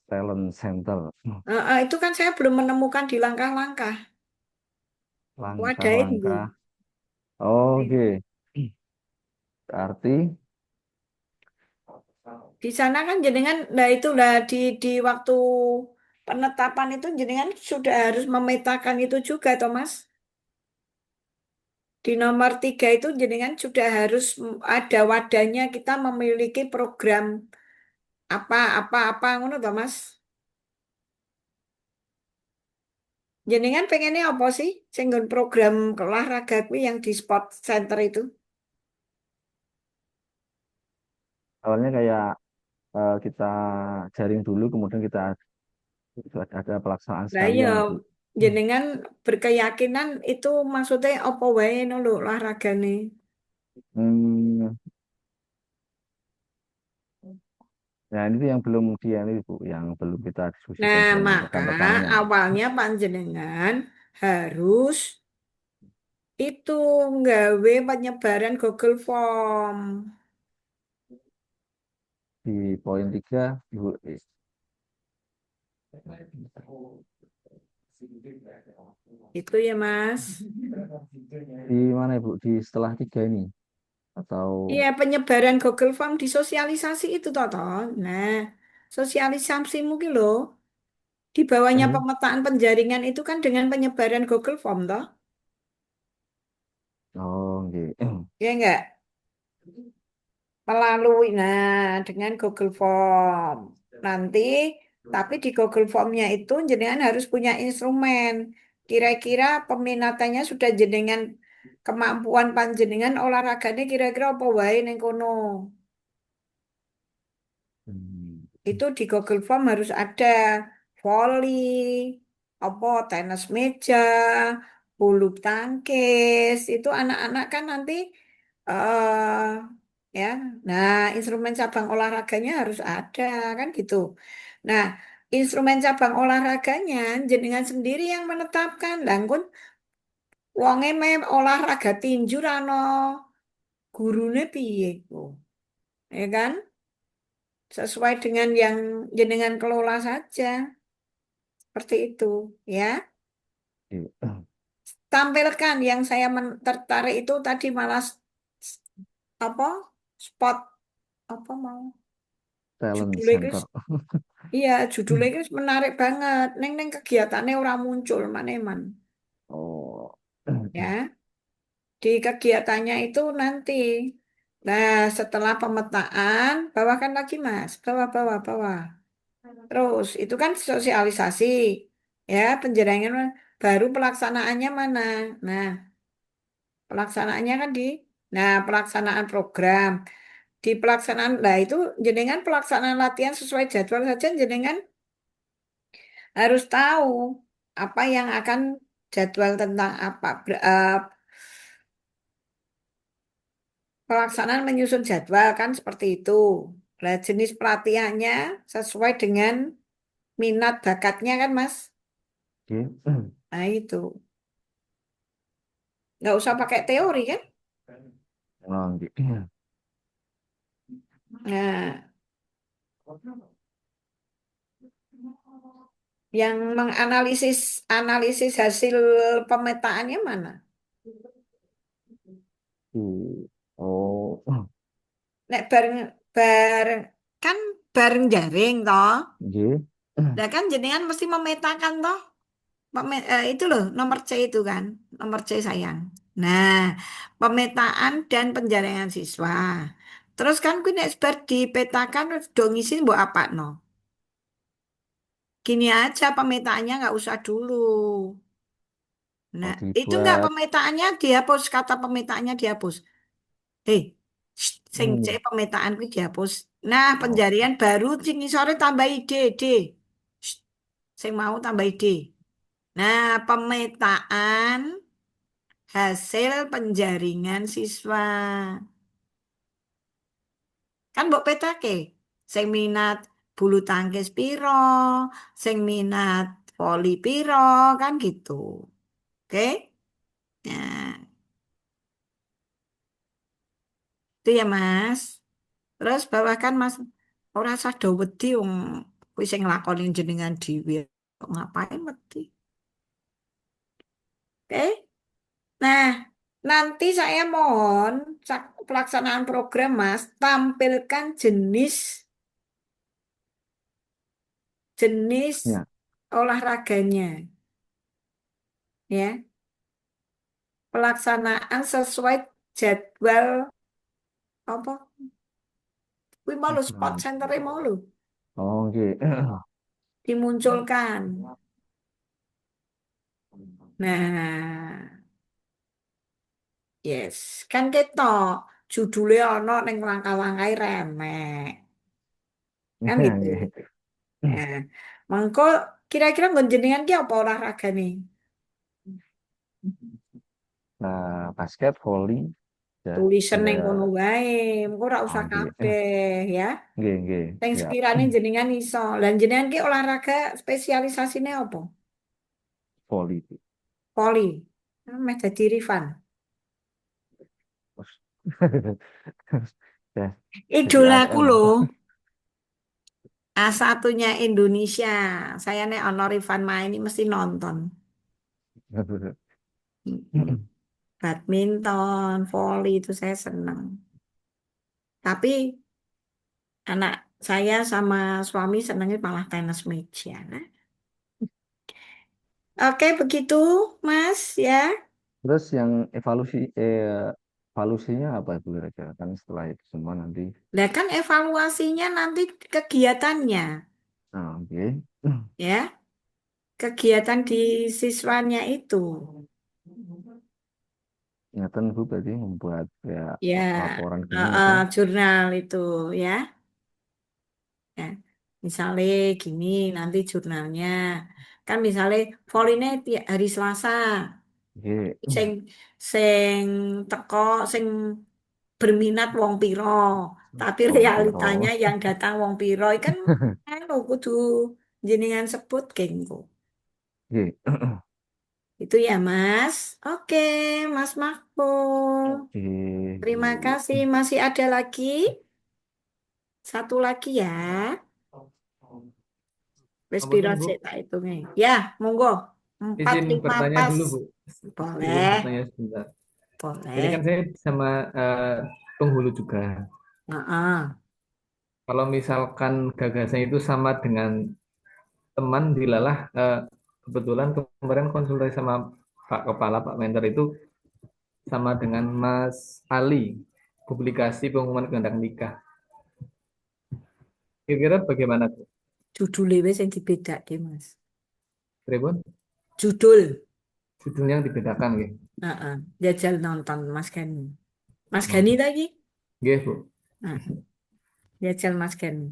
Talent Center. Itu kan saya belum menemukan di langkah-langkah. Wadah itu. Langkah-langkah. Oh, oke. Berarti Di sana kan jenengan, nah itulah di waktu penetapan itu jenengan sudah harus memetakan itu juga, Thomas. Di nomor 3 itu jenengan sudah harus ada wadahnya, kita memiliki program apa ngono toh Mas. Jenengan pengennya apa sih? Singgon program olahraga kuwi yang di sport center itu. awalnya kayak kita jaring dulu, kemudian kita ada pelaksanaan Nah iya, sekalian, Bu. jenengan berkeyakinan itu maksudnya apa wae no lho olahragane. Hmm, nah ini tuh yang belum dia nih Bu, yang belum kita diskusikan Nah, dengan maka rekan-rekannya. awalnya panjenengan harus itu nggawe penyebaran Google Form. Di poin 3, Ibu. Itu ya, Mas. Di mana Ibu? Di setelah 3 ini atau Iya, penyebaran Google Form di sosialisasi itu toh. Nah, sosialisasi mungkin loh. Di bawahnya eh pemetaan penjaringan itu kan dengan penyebaran Google Form toh. oh, nggih. Ya enggak? Melalui, nah dengan Google Form. Nanti, tapi di Google Formnya itu jenengan harus punya instrumen. Kira-kira peminatannya sudah jenengan, kemampuan panjenengan olahraganya kira-kira apa wae ning kono. Hmm. Itu di Google Form harus ada volley, apa tenis meja, bulu tangkis. Itu anak-anak kan nanti ya. Nah, instrumen cabang olahraganya harus ada kan gitu. Nah, instrumen cabang olahraganya jenengan sendiri yang menetapkan. Langkun wonge olahraga tinju rano gurune piye ku. Ya kan? Sesuai dengan yang jenengan kelola saja. Seperti itu, ya. Iya. Tampilkan yang saya tertarik itu tadi malah apa? Spot apa mau? Talent Judulnya Center. guys. Iya, judulnya guys menarik banget. Neng kegiatannya orang muncul maneman, Oh. ya. Di kegiatannya itu nanti. Nah, setelah pemetaan, bawakan lagi Mas. Bawah. Terus itu kan sosialisasi, ya penjaringan. baru pelaksanaannya mana? Nah, pelaksanaannya kan nah, pelaksanaan program. Di pelaksanaan, nah itu jenengan pelaksanaan latihan sesuai jadwal saja jenengan harus tahu apa yang akan jadwal tentang apa. Pelaksanaan menyusun jadwal kan seperti itu. Nah, jenis pelatihannya sesuai dengan minat bakatnya kan, Mas? Oke. Nah, itu. Nggak usah pakai teori kan? Oh, oke. Nah, yang analisis hasil pemetaannya mana? Oh, Nek bareng bareng kan bareng jaring toh. oke. Nah kan jenengan mesti memetakan toh. Itu loh nomor C itu kan, nomor C sayang. Nah, pemetaan dan penjaringan siswa. Terus kan kuwi nek bar dipetakan dong ngisi mbok apa no. Gini aja pemetaannya nggak usah dulu. Oh, Nah, itu nggak dibuat. pemetaannya dihapus, kata pemetaannya dihapus. Eh, sing C Hmm. pemetaan kuwi dihapus. Nah, Oh, penjarian baru sing sore tambah ide, D. Shh, sing mau tambah ide. Nah, pemetaan hasil penjaringan siswa. Kan mbok petake. Sing minat bulu tangkis piro, sing minat voli piro, kan gitu. Oke? Nah, itu ya, Mas. Terus bawakan Mas ora usah do wedi wong kuwi sing nglakoni jenengan dhewe. Kok ngapain wedi? Oke? Nah, nanti saya mohon pelaksanaan program Mas tampilkan jenis jenis ya. olahraganya ya. Pelaksanaan sesuai jadwal apa? Kuwi mau lho spot Nah, center mau lho oh, oke. dimunculkan. Nah, yes, kan kita judulnya ono ning langkah-langkah remek. Kan gitu. Oke. Nah, mengko kira-kira nggon jenengan ki apa olahraga nih? Nah, basket, volley, ya, Tulisan ada. ning kono wae, engko ora Oh, usah oke. kabeh ya. Oke, oke. Sing Ya, sekiranya jenengan iso. Lan jenengan ki olahraga spesialisasine apa? volley. Poli. Meh dadi Rifan. Ya, jadi Idolaku ASN lah. loh. A1-nya Indonesia. Saya nek ono Rifan main ini mesti nonton. Badminton, voli itu saya senang. Tapi anak saya sama suami senangnya malah tenis meja. Nah. Oke, begitu, Mas ya. Terus yang evaluasinya apa itu kira-kira? Kan setelah itu semua nanti. Nah, kan evaluasinya nanti kegiatannya, Nah, oke. ya. Kegiatan di siswanya itu. Ingatan Bu berarti membuat ya Ya, laporan gini itu. jurnal itu, ya. Ya, misalnya gini nanti jurnalnya. Kan misalnya volleynya hari Selasa. Oke. Sing sing teko sing berminat wong piro. Tapi Wong realitanya piro. yang datang wong piro kan anu kudu jenengan sebut gengku. Oke. Itu ya, Mas. Oke, Mas Makbul. Oke, Terima Bu. kasih. Masih ada lagi? Satu lagi ya. Wis piro Ngapunten, Bu. sik tak hitungnya. Ya, monggo. Empat Izin lima bertanya pas. dulu, Bu. Izin Boleh, bertanya sebentar. Ini kan boleh. saya sama penghulu juga. Heeh. Kalau misalkan gagasan itu sama dengan teman dilalah, kebetulan kemarin konsultasi sama Pak Kepala, Pak Mentor itu sama dengan Mas Ali, publikasi pengumuman kehendak nikah. Kira-kira bagaimana tuh? Judulnya wis yang dibedake, Mas. Tribun? Judul. judulnya yang dibedakan nggih. Heeh. Jajal nonton Mas Gani. Mas Oh, Gani lagi? nggih, Bu. Nah, jajal Mas Gani.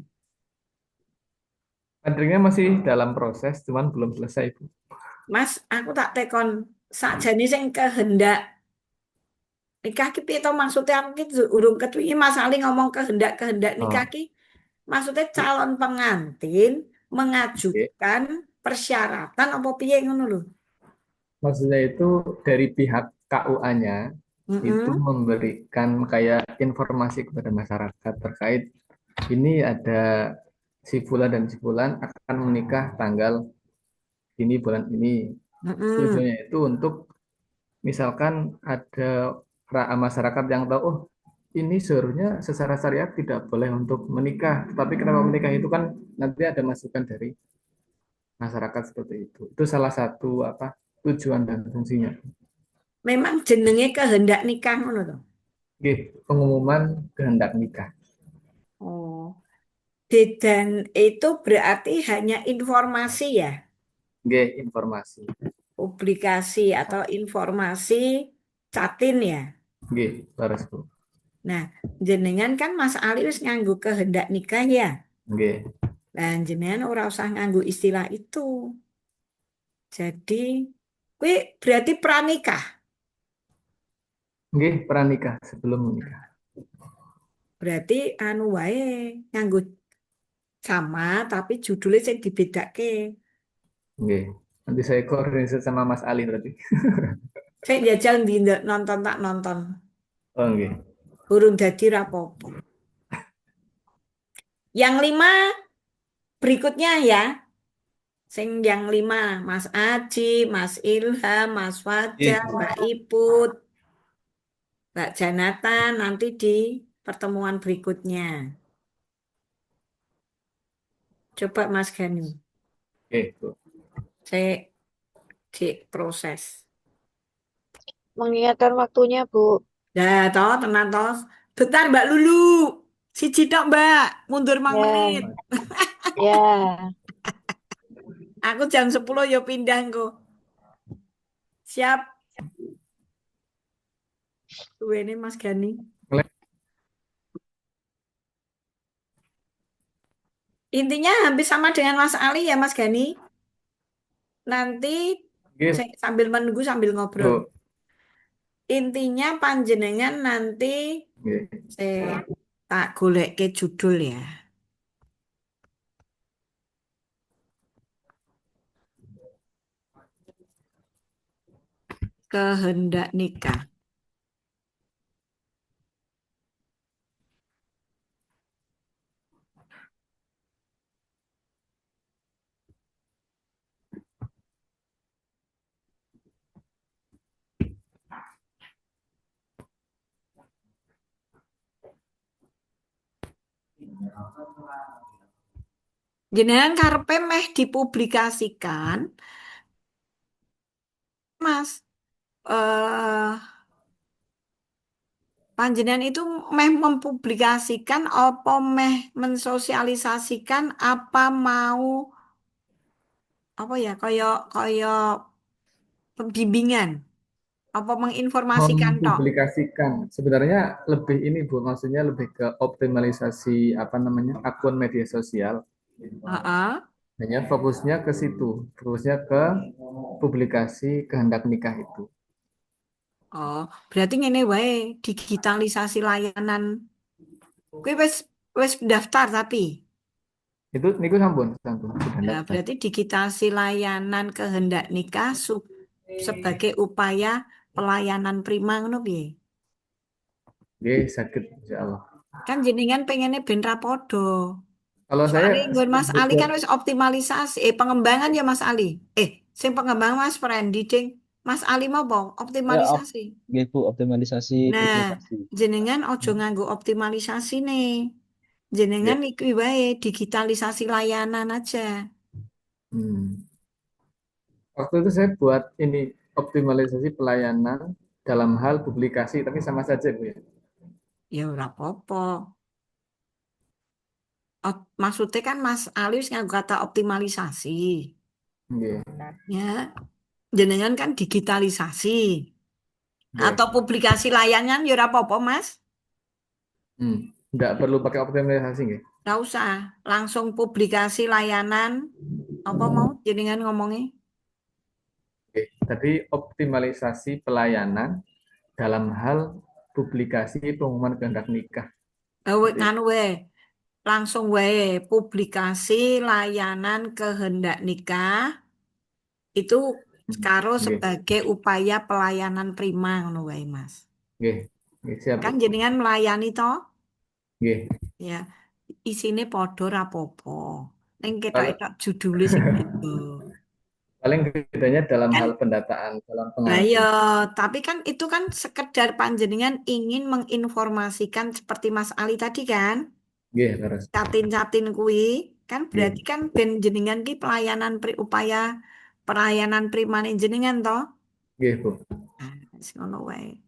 Kaderingnya masih dalam proses, cuman belum selesai, Bu. Mas, aku tak tekon sakjane sing kehendak nikah ki piye to maksudnya aku ki urung ketui Mas Ali ngomong kehendak nikah Oh, ki maksudnya calon pengantin oke. mengajukan persyaratan apa piye ngono lho. Maksudnya itu dari pihak KUA-nya itu Mm-mm. memberikan kayak informasi kepada masyarakat terkait ini ada si Fulan dan si Fulan akan menikah tanggal ini bulan ini. Mm-mm. Tujuannya itu untuk misalkan ada masyarakat yang tahu, oh ini seharusnya secara syariat tidak boleh untuk menikah, tapi kenapa menikah itu kan nanti ada masukan dari masyarakat seperti itu. Itu salah satu apa tujuan dan fungsinya. Memang jenenge kehendak nikah ngono to. Oke, pengumuman kehendak nikah. Oh. Dan itu berarti hanya informasi ya, Oke, informasi. publikasi atau informasi catin ya. Oke, laras Bu. Nah, jenengan kan Mas Ali wis nganggo kehendak nikah ya. Oke, Dan jenengan ora usah nganggo istilah itu. Jadi, kuwi berarti pranikah. oke, pranikah sebelum menikah. Berarti anu wae nganggo sama tapi judulnya sing dibedake. Oke, nanti saya koordinasi sama Mas Ali berarti. Saya jajal ndi nonton tak nonton. Oh, oke. Urung dadi rapopo. Yang 5 berikutnya ya. Sing yang 5, Mas Aji, Mas Ilham, Mas Fajar, Oke, Mbak Iput, Mbak Janatan nanti di pertemuan berikutnya. Coba Mas Gani, oke, Bu. saya proses. Mengingatkan waktunya, Bu. Dah, toh, tenang toh. Bentar Mbak Lulu, siji tok Mbak, mundur 5 menit. Ya, ya. Aku jam 10 yo pindah kok. Siap. Ini Mas Gani. Intinya hampir sama dengan Mas Ali ya Mas Gani. Nanti Oke, saya sambil menunggu sambil ngobrol. Bu. Intinya panjenengan nanti Oke. saya tak golek ke judul ya. Kehendak nikah. Jenengan karepe meh dipublikasikan, Mas. Panjenengan itu meh mempublikasikan apa meh mensosialisasikan apa mau apa ya kaya pembimbingan apa menginformasikan tok. Mempublikasikan sebenarnya lebih ini Bu, maksudnya lebih ke optimalisasi apa namanya akun media sosial. Heeh. Hanya fokusnya ke situ, fokusnya ke publikasi kehendak nikah itu. Oh, berarti ngene wae digitalisasi layanan. Kuwi wis daftar tapi. Itu niku sampun, sampun sudah Ya, daftar. berarti digitasi layanan kehendak nikah sebagai upaya pelayanan prima ngono piye? Oke, sakit insya Allah. Kan jenengan pengennya ben rapodo. Kalau saya Soalnya nggon Mas Ali buat kan wis optimalisasi, pengembangan ya Mas Ali. Sing pengembangan Mas Frendi ding. Mas Ali mau apa? Ya, Optimalisasi. oke Bu, optimalisasi Nah, publikasi. jenengan ojo nganggo optimalisasi nih. Jenengan ya, iki wae digitalisasi layanan aja. hmm. Waktu itu saya buat ini optimalisasi pelayanan dalam hal publikasi, tapi sama saja Bu ya. Ya ora apa-apa. Maksudnya kan Mas Ali wis nganggo kata optimalisasi. Oke. Ya, jenengan kan digitalisasi Nggih. atau publikasi layanan ya ora apa-apa, Mas. Nggak perlu pakai optimalisasi nggih. Nggak usah, langsung publikasi layanan. Apa mau jenengan ngomongnya? Oke. Tadi optimalisasi pelayanan dalam hal publikasi pengumuman kehendak nikah. Jadi, Nganu we, langsung we publikasi layanan kehendak nikah itu karo nggih, sebagai upaya pelayanan prima ngono wae, Mas. nggih, nggih, siap, Bu. Kan jenengan melayani toh? Nggih. Ya, isine padha rapopo. Ning Paling, ketok judule sing beda. paling bedanya dalam Kan hal pendataan calon lah ya, pengantin. tapi kan itu kan sekedar panjenengan ingin menginformasikan seperti Mas Ali tadi kan, Nggih, terus. catin-catin kui, kan berarti Nggih, kan ben jenengan ki pelayanan upaya pelayanan primane jenengan toh. nggih, Bu. Nah, wis ngono wae.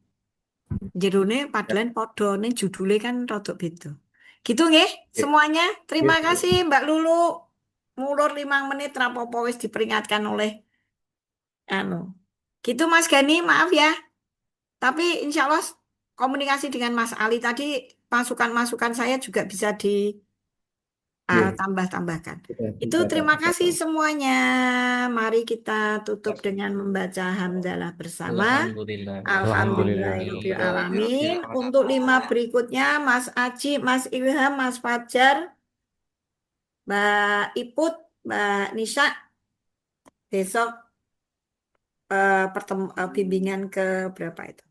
Jerone Ya, padahal padha ning judule kan rada beda. Gitu nggih, nggih, semuanya. Terima nggih, Bu. kasih Mbak Lulu. Mulur 5 menit rapopo wis diperingatkan oleh anu. Gitu Mas Gani, maaf ya. Tapi insya Allah komunikasi dengan Mas Ali tadi masukan-masukan saya juga bisa Nggih, ditambah-tambahkan. sudah Itu dicatat. terima kasih semuanya. Mari kita tutup dengan membaca hamdalah bersama. Alhamdulillah. Alhamdulillahirobbilalamin. Untuk 5 berikutnya Mas Aji, Mas Ilham, Mas Fajar, Mbak Iput, Mbak Nisa, besok bimbingan ke berapa itu?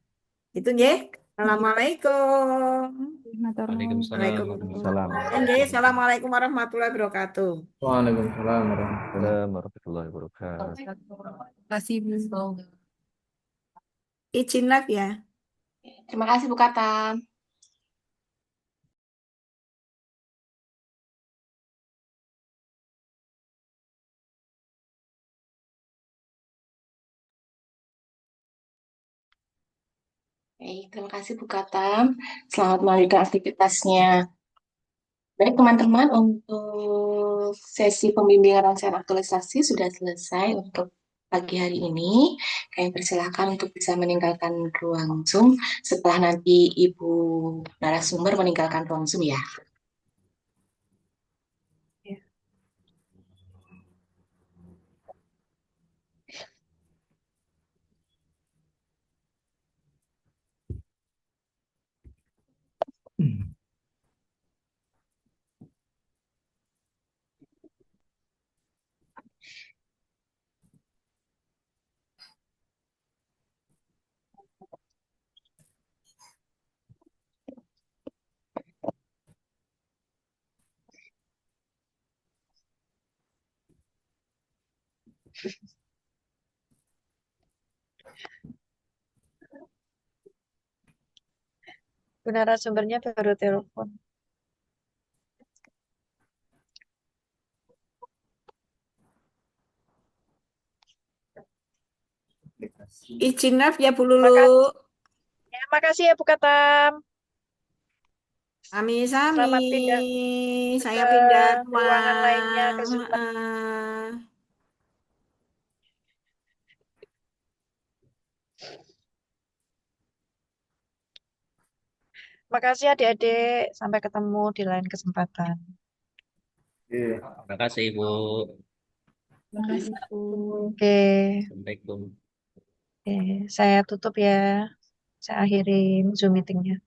Itu nggih. Assalamualaikum. Waalaikumsalam Waalaikumsalam. warahmatullahi Nggih, wabarakatuh. Assalamualaikum warahmatullahi wabarakatuh. Waalaikumsalam warahmatullahi Waalaikumsalam warahmatullahi wabarakatuh. Izin live ya. Terima kasih Bu Katam. Baik, terima kasih Bu Katam. Selamat melanjutkan aktivitasnya. Baik teman-teman, untuk sesi pembimbingan rangkaian aktualisasi sudah selesai untuk pagi hari ini. Kami persilakan untuk bisa meninggalkan ruang Zoom setelah nanti Ibu narasumber meninggalkan ruang Zoom ya. Bu narasumbernya baru telepon. Izin live ya Bu Lulu. Makasih ya Bu Katam. Sami-sami. Selamat pindah Saya ke pindah ruangan lainnya ke ruang. Zoom. Makasih adik-adik. Sampai ketemu di lain kesempatan. Terima kasih Ibu. Terima kasih Bu. Oke, Assalamualaikum. oke. Saya tutup ya. Saya akhirin Zoom meetingnya.